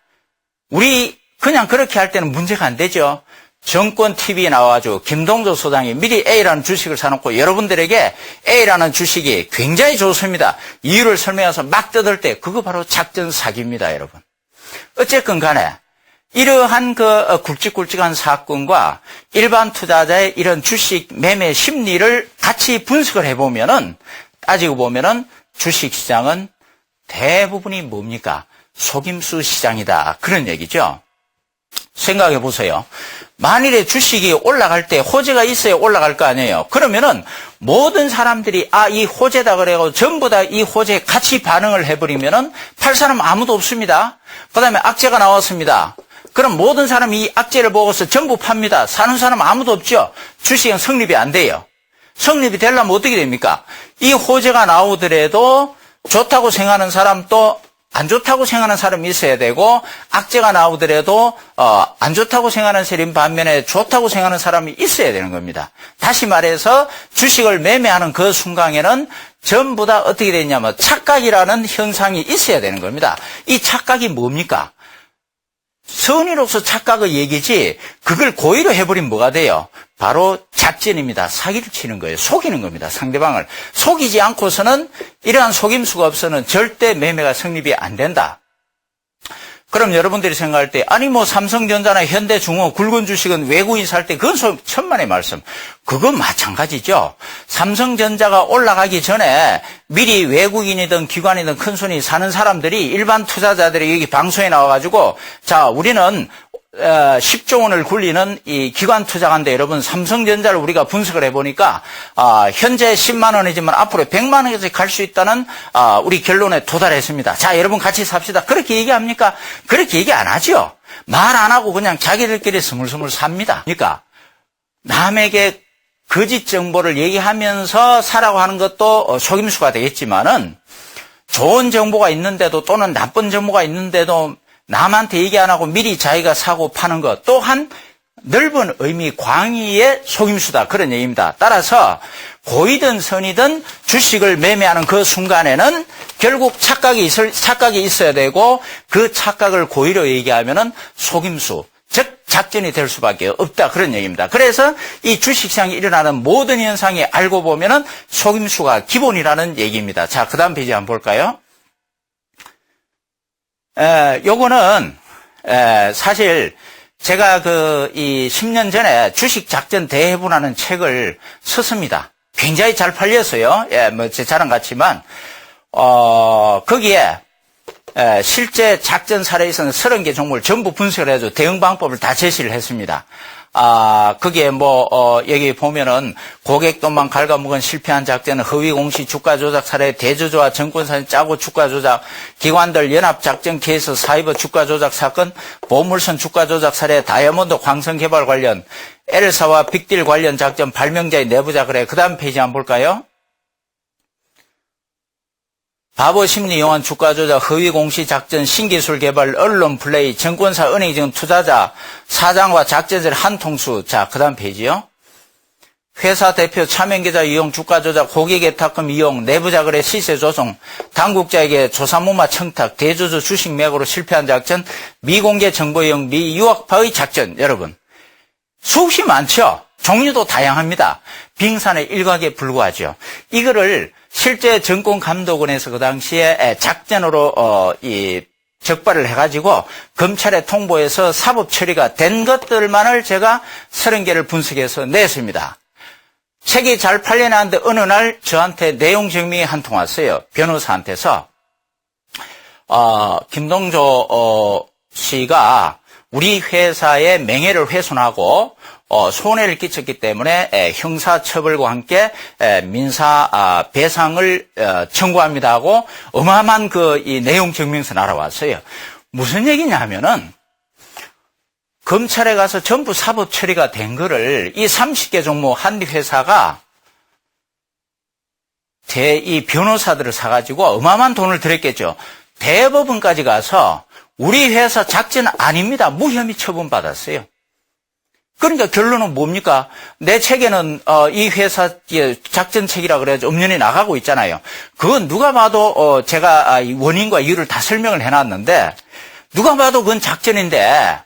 우리 그냥 그렇게 할 때는 문제가 안 되죠. 정권 TV에 나와가지고 김동조 소장이 미리 A라는 주식을 사놓고 여러분들에게 A라는 주식이 굉장히 좋습니다. 이유를 설명해서 막 떠들 때 그거 바로 작전 사기입니다, 여러분. 어쨌건 간에 이러한 그 굵직굵직한 사건과 일반 투자자의 이런 주식 매매 심리를 같이 분석을 해보면은, 따지고 보면은 주식 시장은 대부분이 뭡니까? 속임수 시장이다. 그런 얘기죠. 생각해 보세요. 만일에 주식이 올라갈 때 호재가 있어야 올라갈 거 아니에요. 그러면은 모든 사람들이 이 호재다 그래가지고 전부 다 이 호재에 같이 반응을 해버리면은 팔 사람 아무도 없습니다. 그 다음에 악재가 나왔습니다. 그럼 모든 사람이 이 악재를 보고서 전부 팝니다. 사는 사람 아무도 없죠. 주식은 성립이 안 돼요. 성립이 되려면 어떻게 됩니까? 이 호재가 나오더라도 좋다고 생각하는 사람 또 안 좋다고 생각하는 사람이 있어야 되고, 악재가 나오더라도 안 좋다고 생각하는 사람 반면에 좋다고 생각하는 사람이 있어야 되는 겁니다. 다시 말해서 주식을 매매하는 그 순간에는 전부 다 어떻게 되냐면 착각이라는 현상이 있어야 되는 겁니다. 이 착각이 뭡니까? 선의로서 착각의 얘기지 그걸 고의로 해버리면 뭐가 돼요? 바로 작전입니다. 사기를 치는 거예요. 속이는 겁니다. 상대방을. 속이지 않고서는 이러한 속임수가 없어서는 절대 매매가 성립이 안 된다. 그럼 여러분들이 생각할 때 삼성전자나 현대중공 굵은 주식은 외국인 살 때 그건 천만의 말씀. 그건 마찬가지죠. 삼성전자가 올라가기 전에 미리 외국인이든 기관이든 큰손이 사는 사람들이 일반 투자자들이 여기 방송에 나와가지고 자 우리는 10조 원을 굴리는 이 기관 투자가인데 여러분 삼성전자를 우리가 분석을 해보니까 현재 10만 원이지만 앞으로 100만 원까지 갈 수 있다는 우리 결론에 도달했습니다. 자 여러분 같이 삽시다. 그렇게 얘기합니까? 그렇게 얘기 안 하죠. 말 안 하고 그냥 자기들끼리 스물스물 삽니다. 그러니까 남에게 거짓 정보를 얘기하면서 사라고 하는 것도 속임수가 되겠지만은 좋은 정보가 있는데도 또는 나쁜 정보가 있는데도 남한테 얘기 안 하고 미리 자기가 사고 파는 것 또한 넓은 의미 광의의 속임수다. 그런 얘기입니다. 따라서 고이든 선이든 주식을 매매하는 그 순간에는 결국 착각이 있어야 되고 그 착각을 고의로 얘기하면은 속임수, 즉 작전이 될 수밖에 없다. 그런 얘기입니다. 그래서 이 주식시장에 일어나는 모든 현상이 알고 보면은 속임수가 기본이라는 얘기입니다. 자, 그 다음 페이지 한번 볼까요? 요거는 사실 제가 이 10년 전에 주식 작전 대해부라는 책을 썼습니다. 굉장히 잘 팔렸어요. 제 자랑 같지만, 거기에, 실제 작전 사례에 있어서 30개 종목을 전부 분석을 해서 대응 방법을 다 제시를 했습니다. 거기에 여기 보면은 고객돈만 갉아먹은 실패한 작전은 허위 공시 주가 조작 사례, 대주주와 정권사는 짜고 주가 조작, 기관들 연합 작전 케이스 사이버 주가 조작 사건, 보물선 주가 조작 사례, 다이아몬드 광선 개발 관련, 엘사와 빅딜 관련 작전 발명자의 내부자 그래. 그 다음 페이지 한번 볼까요? 바보 심리 용한 주가 조작, 허위 공시 작전, 신기술 개발, 언론 플레이, 증권사, 은행증, 투자자, 사장과 작전들 한 통수. 자, 그 다음 페이지요. 회사 대표 차명계좌 이용, 주가 조작, 고객 예탁금 이용, 내부자 거래 시세 조성, 당국자에게 조사무마 청탁, 대주주 주식 매각으로 실패한 작전, 미공개 정보 이용, 미유학파의 작전. 여러분, 수없이 많죠? 종류도 다양합니다. 빙산의 일각에 불과하죠. 이거를 실제 정권감독원에서 그 당시에 작전으로 적발을 해가지고 검찰에 통보해서 사법 처리가 된 것들만을 제가 30개를 분석해서 냈습니다. 책이 잘 팔려나는데 어느 날 저한테 내용 증명이 한 통 왔어요. 변호사한테서 김동조 씨가 우리 회사의 명예를 훼손하고 손해를 끼쳤기 때문에 형사처벌과 함께 민사 배상을 청구합니다 하고 어마어마한 이 내용 증명서 날아왔어요. 무슨 얘기냐면은 검찰에 가서 전부 사법 처리가 된 거를 이 30개 종목 한 회사가 이 변호사들을 사가지고 어마어마한 돈을 들였겠죠. 대법원까지 가서 우리 회사 작전 아닙니다. 무혐의 처분받았어요. 그러니까 결론은 뭡니까? 내 책에는 이 회사 작전책이라 그래야지 엄연히 나가고 있잖아요. 그건 누가 봐도 제가 원인과 이유를 다 설명을 해놨는데 누가 봐도 그건 작전인데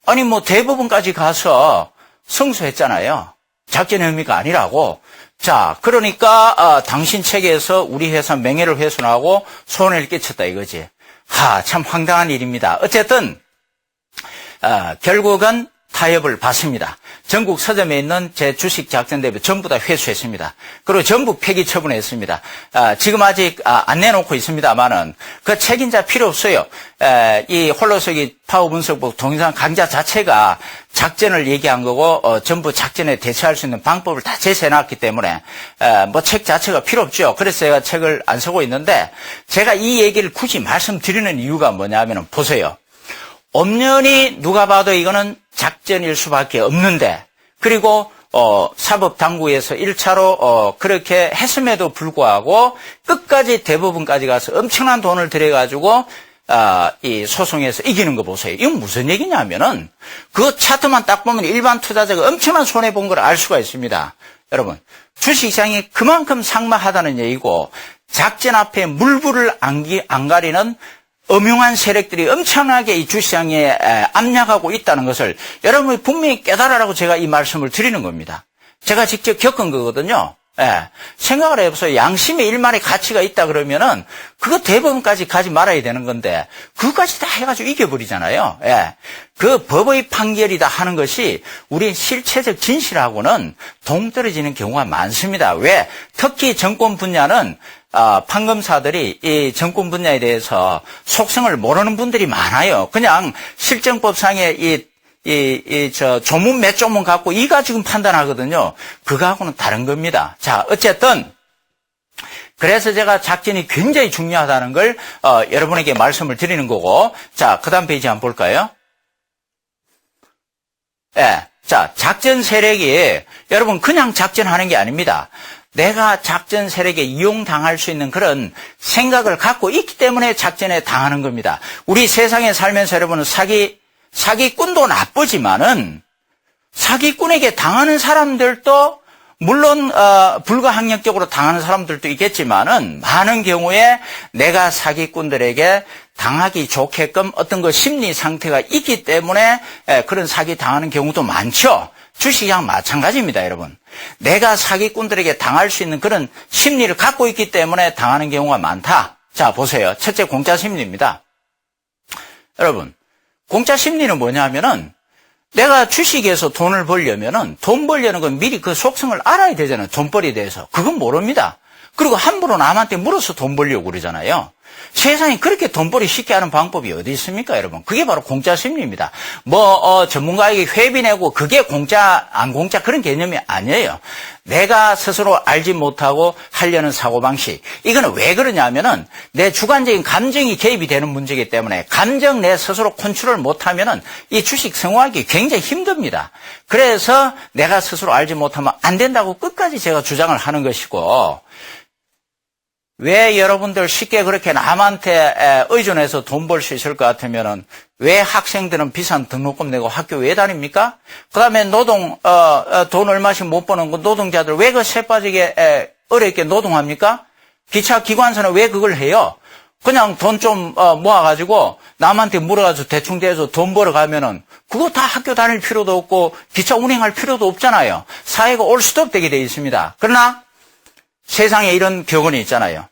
아니 대법원까지 가서 승소했잖아요. 작전의 의미가 아니라고. 자, 그러니까 당신 책에서 우리 회사 명예를 훼손하고 손해를 끼쳤다 이거지. 참 황당한 일입니다. 어쨌든 결국은 타협을 받습니다. 전국 서점에 있는 제 주식 작전 대비 전부 다 회수했습니다. 그리고 전부 폐기 처분했습니다. 지금 아직 안 내놓고 있습니다만은 그 책임자 필요 없어요. 이 홀로서기 파워 분석법 동영상 강좌 자체가 작전을 얘기한 거고 전부 작전에 대처할 수 있는 방법을 다 제시해놨기 때문에 책 자체가 필요 없죠. 그래서 제가 책을 안 쓰고 있는데 제가 이 얘기를 굳이 말씀드리는 이유가 뭐냐면은 보세요. 엄연히 누가 봐도 이거는 작전일 수밖에 없는데 그리고 사법당국에서 1차로 그렇게 했음에도 불구하고 끝까지 대법원까지 가서 엄청난 돈을 들여가지고 이 소송에서 이기는 거 보세요. 이건 무슨 얘기냐면은 그 차트만 딱 보면 일반 투자자가 엄청난 손해본 걸 알 수가 있습니다. 여러분 주식시장이 그만큼 삭막하다는 얘기고 작전 앞에 물불을 안 가리는 엄용한 세력들이 엄청나게 이 주시장에 압력하고 있다는 것을 여러분이 분명히 깨달으라고 제가 이 말씀을 드리는 겁니다. 제가 직접 겪은 거거든요. 생각을 해보세요. 양심의 일말의 가치가 있다 그러면은 그거 대법원까지 가지 말아야 되는 건데 그거까지 다 해가지고 이겨버리잖아요. 그 법의 판결이다 하는 것이 우리 실체적 진실하고는 동떨어지는 경우가 많습니다. 왜? 특히 정권 분야는 판검사들이 이 정권 분야에 대해서 속성을 모르는 분들이 많아요. 그냥 실정법상의 조문 몇 조문 갖고 이가 지금 판단하거든요. 그거하고는 다른 겁니다. 자, 어쨌든, 그래서 제가 작전이 굉장히 중요하다는 걸, 여러분에게 말씀을 드리는 거고, 자, 그 다음 페이지 한번 볼까요? 자, 작전 세력이, 여러분, 그냥 작전하는 게 아닙니다. 내가 작전 세력에 이용당할 수 있는 그런 생각을 갖고 있기 때문에 작전에 당하는 겁니다. 우리 세상에 살면서 여러분은 사기꾼도 나쁘지만은 사기꾼에게 당하는 사람들도 물론 불가항력적으로 당하는 사람들도 있겠지만은 많은 경우에 내가 사기꾼들에게 당하기 좋게끔 어떤 그 심리 상태가 있기 때문에 그런 사기 당하는 경우도 많죠. 주식시장 마찬가지입니다, 여러분. 내가 사기꾼들에게 당할 수 있는 그런 심리를 갖고 있기 때문에 당하는 경우가 많다. 자, 보세요. 첫째, 공짜 심리입니다. 여러분, 공짜 심리는 뭐냐면은 내가 주식에서 돈을 벌려면은 돈 벌려는 건 미리 그 속성을 알아야 되잖아요. 돈벌이에 대해서. 그건 모릅니다. 그리고 함부로 남한테 물어서 돈 벌려고 그러잖아요. 세상에 그렇게 돈벌이 쉽게 하는 방법이 어디 있습니까, 여러분? 그게 바로 공짜 심리입니다. 전문가에게 회비 내고 그게 공짜, 안 공짜 그런 개념이 아니에요. 내가 스스로 알지 못하고 하려는 사고방식. 이거는 왜 그러냐면은 내 주관적인 감정이 개입이 되는 문제이기 때문에 감정 내 스스로 컨트롤 못하면은 이 주식 성공하기 굉장히 힘듭니다. 그래서 내가 스스로 알지 못하면 안 된다고 끝까지 제가 주장을 하는 것이고, 왜 여러분들 쉽게 그렇게 남한테 의존해서 돈 벌 수 있을 것 같으면은 왜 학생들은 비싼 등록금 내고 학교 왜 다닙니까? 그 다음에 돈 얼마씩 못 버는 그 노동자들 왜 그 쇠빠지게 어렵게 노동합니까? 기차 기관사는 왜 그걸 해요? 그냥 돈 좀 모아가지고 남한테 물어가지고 대충 대서 돈 벌어가면은 그거 다 학교 다닐 필요도 없고 기차 운행할 필요도 없잖아요. 사회가 올 수도 되게 돼 있습니다. 그러나 세상에 이런 격언이 있잖아요.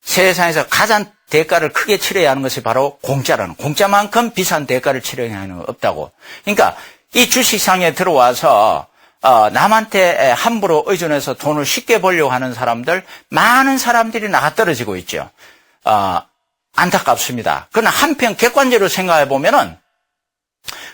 세상에서 가장 대가를 크게 치러야 하는 것이 바로 공짜라는, 공짜만큼 비싼 대가를 치러야 하는 건 없다고. 그러니까 이 주식시장에 들어와서 남한테 함부로 의존해서 돈을 쉽게 벌려고 하는 사람들, 많은 사람들이 나가 떨어지고 있죠. 안타깝습니다. 그러나 한편 객관적으로 생각해 보면은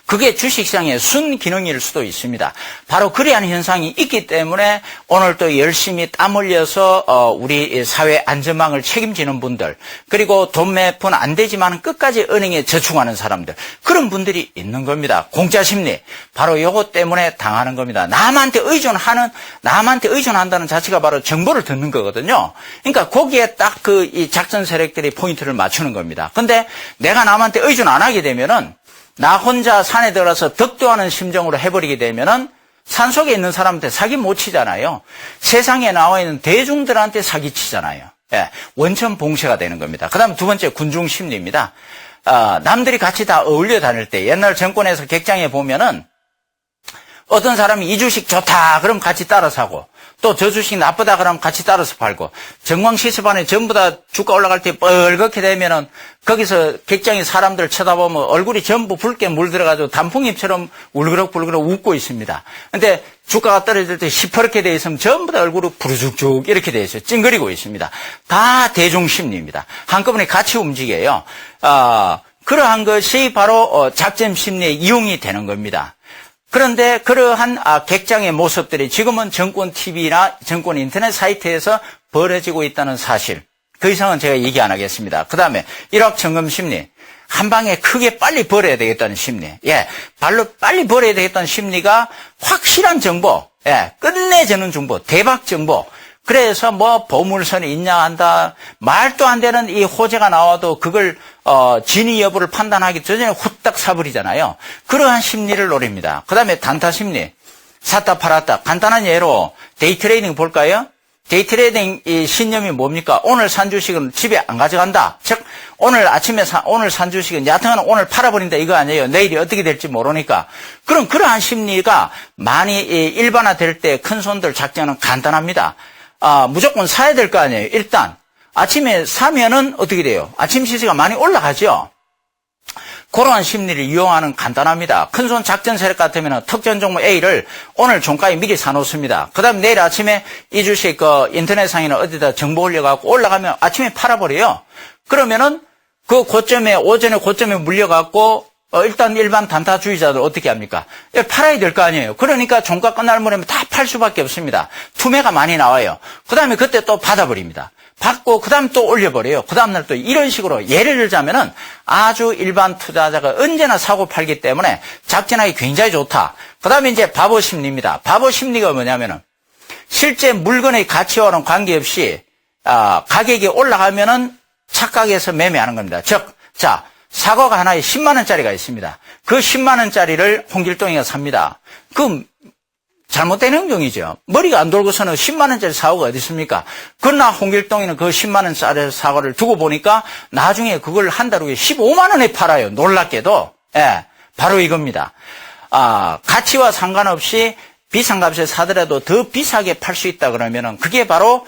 그게 주식시장의 순기능일 수도 있습니다. 바로 그러한 현상이 있기 때문에 오늘 또 열심히 땀 흘려서 우리 사회 안전망을 책임지는 분들, 그리고 돈 몇 푼 안 되지만 끝까지 은행에 저축하는 사람들, 그런 분들이 있는 겁니다. 공짜 심리, 바로 이것 때문에 당하는 겁니다. 남한테 의존한다는 자체가 바로 정보를 듣는 거거든요. 그러니까 거기에 딱 이 작전 세력들이 포인트를 맞추는 겁니다. 근데 내가 남한테 의존 안 하게 되면은 나 혼자 산에 들어가서 덕도하는 심정으로 해버리게 되면은 산속에 있는 사람한테 사기 못 치잖아요. 세상에 나와 있는 대중들한테 사기 치잖아요. 예, 원천 봉쇄가 되는 겁니다. 그 다음 두 번째, 군중 심리입니다. 남들이 같이 다 어울려 다닐 때, 옛날 정권에서 객장에 보면은 어떤 사람이 이 주식 좋다 그럼 같이 따라 사고, 또 저 주식 나쁘다 그러면 같이 따라서 팔고, 정광 시습안에 전부 다 주가 올라갈 때 뻘겋게 되면은 거기서 객장에 사람들 쳐다보면 얼굴이 전부 붉게 물들어가지고 단풍잎처럼 울그럭불그럭 웃고 있습니다. 근데 주가가 떨어질 때 시퍼렇게 돼 있으면 전부 다 얼굴이 부르죽죽 이렇게 돼 있어요. 찡그리고 있습니다. 다 대중심리입니다. 한꺼번에 같이 움직여요. 그러한 것이 바로 작전 심리의 이용이 되는 겁니다. 그런데 그러한 객장의 모습들이 지금은 정권 TV나 정권 인터넷 사이트에서 벌어지고 있다는 사실, 그 이상은 제가 얘기 안 하겠습니다. 그 다음에 일확천금 심리, 한 방에 크게 빨리 벌어야 되겠다는 심리, 발로 빨리 벌어야 되겠다는 심리가 확실한 정보, 끝내주는 정보, 대박 정보. 그래서 보물선이 있냐 한다, 말도 안 되는 이 호재가 나와도 그걸 진위 여부를 판단하기 전에 후딱 사버리잖아요. 그러한 심리를 노립니다. 그 다음에 단타 심리, 샀다 팔았다. 간단한 예로 데이 트레이딩 볼까요? 데이 트레이딩 이 신념이 뭡니까? 오늘 산 주식은 집에 안 가져간다. 즉 오늘 아침에 오늘 산 주식은 야당은 오늘 팔아버린다 이거 아니에요. 내일이 어떻게 될지 모르니까. 그럼 그러한 심리가 많이 일반화될 때 큰 손들 작전은 간단합니다. 무조건 사야 될 거 아니에요. 일단 아침에 사면은 어떻게 돼요? 아침 시세가 많이 올라가죠. 그러한 심리를 이용하는 간단합니다. 큰손 작전 세력 같으면 특정 종목 A를 오늘 종가에 미리 사놓습니다. 그 다음에 내일 아침에 이 주식 인터넷상이나 어디다 정보 올려갖고 올라가면 아침에 팔아버려요. 그러면은 그 고점에, 오전에 고점에 물려갖고 일단 일반 단타주의자들 어떻게 합니까? 팔아야 될 거 아니에요. 그러니까 종가 끝날 무렵에 다 팔 수밖에 없습니다. 투매가 많이 나와요. 그 다음에 그때 또 받아버립니다. 받고 그 다음 또 올려버려요. 그 다음날 또 이런 식으로 예를 들자면은 아주 일반 투자자가 언제나 사고 팔기 때문에 작전하기 굉장히 좋다. 그 다음에 이제 바보 심리입니다. 바보 심리가 뭐냐면은 실제 물건의 가치와는 관계없이 가격이 올라가면은 착각해서 매매하는 겁니다. 즉, 자, 사과가 하나에 10만 원짜리가 있습니다. 그 10만 원짜리를 홍길동이가 삽니다. 그 잘못된 행동이죠. 머리가 안 돌고서는 10만 원짜리 사과가 어디 있습니까? 그러나 홍길동이는 그 10만 원짜리 사과를 두고 보니까 나중에 그걸 한 달 후에 15만 원에 팔아요. 놀랍게도. 예, 바로 이겁니다. 가치와 상관없이 비싼 값에 사더라도 더 비싸게 팔 수 있다 그러면은 그게 바로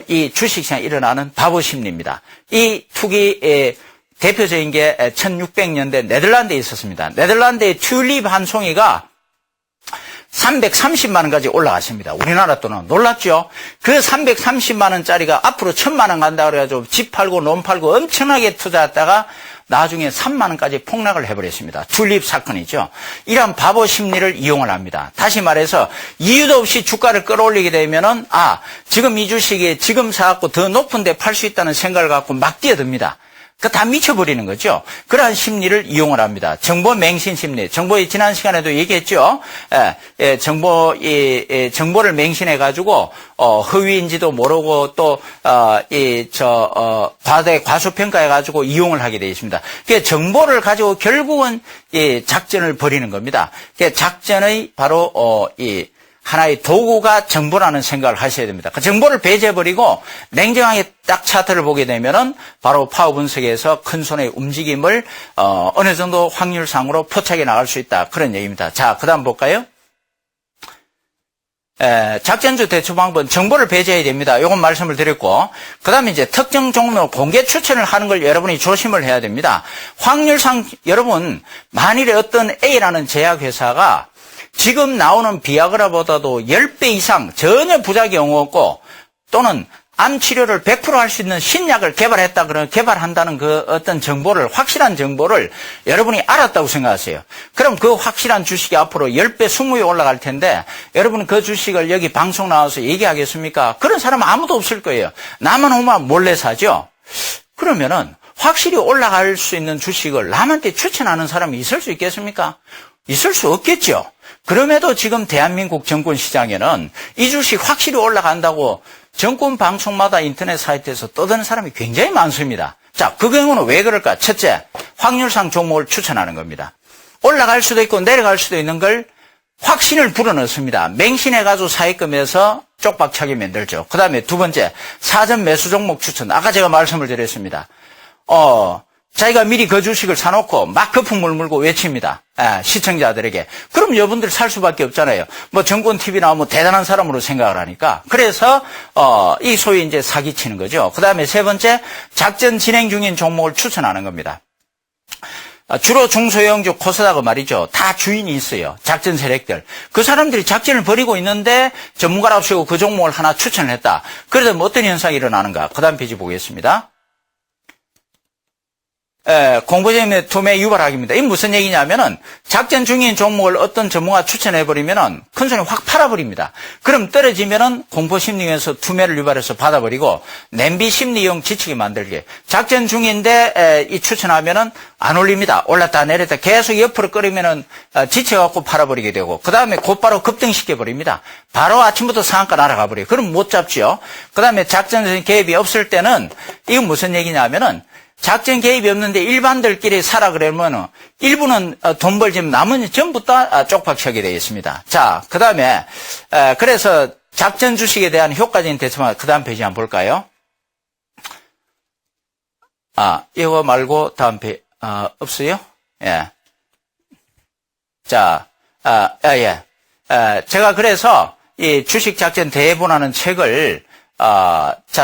이 주식시장에 일어나는 바보 심리입니다. 이 투기의 대표적인 게 1600년대 네덜란드에 있었습니다. 네덜란드의 튤립 한 송이가 330만 원까지 올라갔습니다. 우리나라 돈은 놀랍죠? 그 330만 원짜리가 앞으로 1000만 원 간다 그래가지고 집 팔고 논 팔고 엄청나게 투자했다가 나중에 3만 원까지 폭락을 해버렸습니다. 튤립 사건이죠. 이런 바보 심리를 이용을 합니다. 다시 말해서 이유도 없이 주가를 끌어올리게 되면은 지금 이 주식이 지금 사갖고 더 높은 데 팔 수 있다는 생각을 갖고 막 뛰어듭니다. 그 다 미쳐버리는 거죠. 그러한 심리를 이용을 합니다. 정보 맹신 심리. 정보의 지난 시간에도 얘기했죠. 정보를 맹신해가지고, 허위인지도 모르고 또, 과소평가해가지고 이용을 하게 되어 있습니다. 그 정보를 가지고 결국은 작전을 벌이는 겁니다. 그 작전의 바로, 하나의 도구가 정보라는 생각을 하셔야 됩니다. 그 정보를 배제해버리고 냉정하게 딱 차트를 보게 되면은 바로 파워 분석에서 큰 손의 움직임을 어느 정도 확률상으로 포착해 나갈 수 있다. 그런 얘기입니다. 자, 그 다음 볼까요? 작전주 대처 방법은 정보를 배제해야 됩니다. 요건 말씀을 드렸고, 그 다음에 이제 특정 종목 공개 추천을 하는 걸 여러분이 조심을 해야 됩니다. 확률상 여러분, 만일에 어떤 A라는 제약회사가 지금 나오는 비아그라보다도 10배 이상 전혀 부작용 없고 또는 암 치료를 100% 할 수 있는 신약을 개발한다는 그 어떤 정보를, 확실한 정보를 여러분이 알았다고 생각하세요. 그럼 그 확실한 주식이 앞으로 10배, 20배 올라갈 텐데 여러분은 그 주식을 여기 방송 나와서 얘기하겠습니까? 그런 사람은 아무도 없을 거예요. 나만 오면 몰래 사죠. 그러면은 확실히 올라갈 수 있는 주식을 남한테 추천하는 사람이 있을 수 있겠습니까? 있을 수 없겠죠. 그럼에도 지금 대한민국 정권 시장에는 이 주식 확실히 올라간다고 정권 방송마다 인터넷 사이트에서 떠드는 사람이 굉장히 많습니다. 자, 그 경우는 왜 그럴까? 첫째, 확률상 종목을 추천하는 겁니다. 올라갈 수도 있고 내려갈 수도 있는 걸 확신을 불어넣습니다. 맹신해가지고 사익금에서 쪽박차게 만들죠. 그 다음에 두 번째, 사전 매수 종목 추천. 아까 제가 말씀을 드렸습니다. 자기가 미리 그 주식을 사놓고 막 거품을 물고 외칩니다. 시청자들에게. 그럼 여러분들 살 수밖에 없잖아요. 뭐 정권TV 나오면 대단한 사람으로 생각을 하니까. 그래서 이 소위 이제 사기치는 거죠. 그 다음에 세 번째, 작전 진행 중인 종목을 추천하는 겁니다. 주로 중소형주 코스닥은 말이죠. 다 주인이 있어요. 작전 세력들. 그 사람들이 작전을 벌이고 있는데 전문가랍시고 그 종목을 하나 추천을 했다. 그래서 뭐 어떤 현상이 일어나는가. 그 다음 페이지 보겠습니다. 공포적인 투매 유발하기입니다. 이게 무슨 얘기냐면은 작전 중인 종목을 어떤 전문가 추천해버리면은 큰 손이 확 팔아버립니다. 그럼 떨어지면은 공포심리에서 투매를 유발해서 받아버리고 냄비 심리형 지치게 만들게. 작전 중인데 이 추천하면은 안 올립니다. 올랐다 내렸다 계속 옆으로 끌으면은 지쳐갖고 팔아버리게 되고 그 다음에 곧바로 급등시켜버립니다. 바로 아침부터 상한가 날아가 버려요. 그럼 못 잡죠. 그 다음에 작전 개입이 없을 때는 이건 무슨 얘기냐면은 작전 개입이 없는데 일반들끼리 사라 그러면 일부는 돈 벌지만 나머지 전부 다 쪽박차게 되어 있습니다. 자, 그 다음에 그래서 작전 주식에 대한 효과적인 대처만 그 다음 페이지 한번 볼까요? 이거 말고 다음 페이지 없어요? 예. 자, 예. 제가 그래서 이 주식 작전 대본하는 책을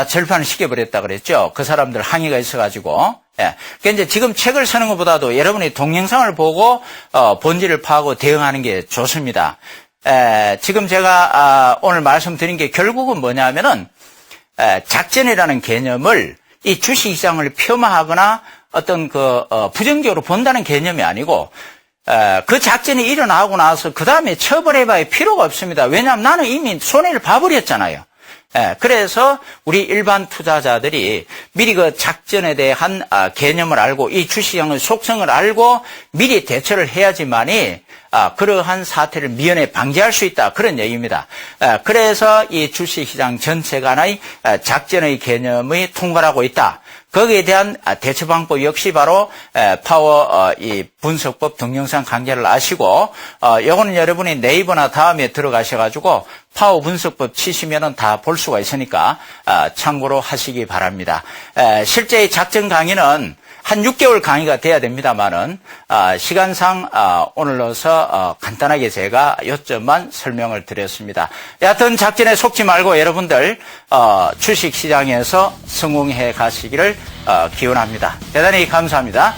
절판을 시켜버렸다 그랬죠. 그 사람들 항의가 있어가지고. 예. 그러니까 이제 지금 책을 쓰는 것보다도 여러분이 동영상을 보고, 본질을 파악하고 대응하는 게 좋습니다. 지금 제가, 오늘 말씀드린 게 결국은 뭐냐면은, 작전이라는 개념을 이 주식시장을 폄하하거나 어떤 부정적으로 본다는 개념이 아니고, 그 작전이 일어나고 나서 그 다음에 처벌해봐야 필요가 없습니다. 왜냐하면 나는 이미 손해를 봐버렸잖아요. 그래서 우리 일반 투자자들이 미리 그 작전에 대한 개념을 알고 이 주시장의 속성을 알고 미리 대처를 해야지만이 그러한 사태를 미연에 방지할 수 있다. 그런 얘기입니다. 그래서 이 주식시장 전체 간의 작전의 개념이 통과하고 있다. 거기에 대한 대처 방법 역시 바로 파워 이 분석법 동영상 강좌를 아시고 요거는 여러분이 네이버나 다음에 들어가셔가지고 파워 분석법 치시면은 다 볼 수가 있으니까 참고로 하시기 바랍니다. 실제 작전 강의는 한 6개월 강의가 돼야 됩니다만은 시간상 오늘로서 간단하게 제가 요점만 설명을 드렸습니다. 여하튼 작전에 속지 말고 여러분들 주식시장에서 성공해 가시기를 기원합니다. 대단히 감사합니다.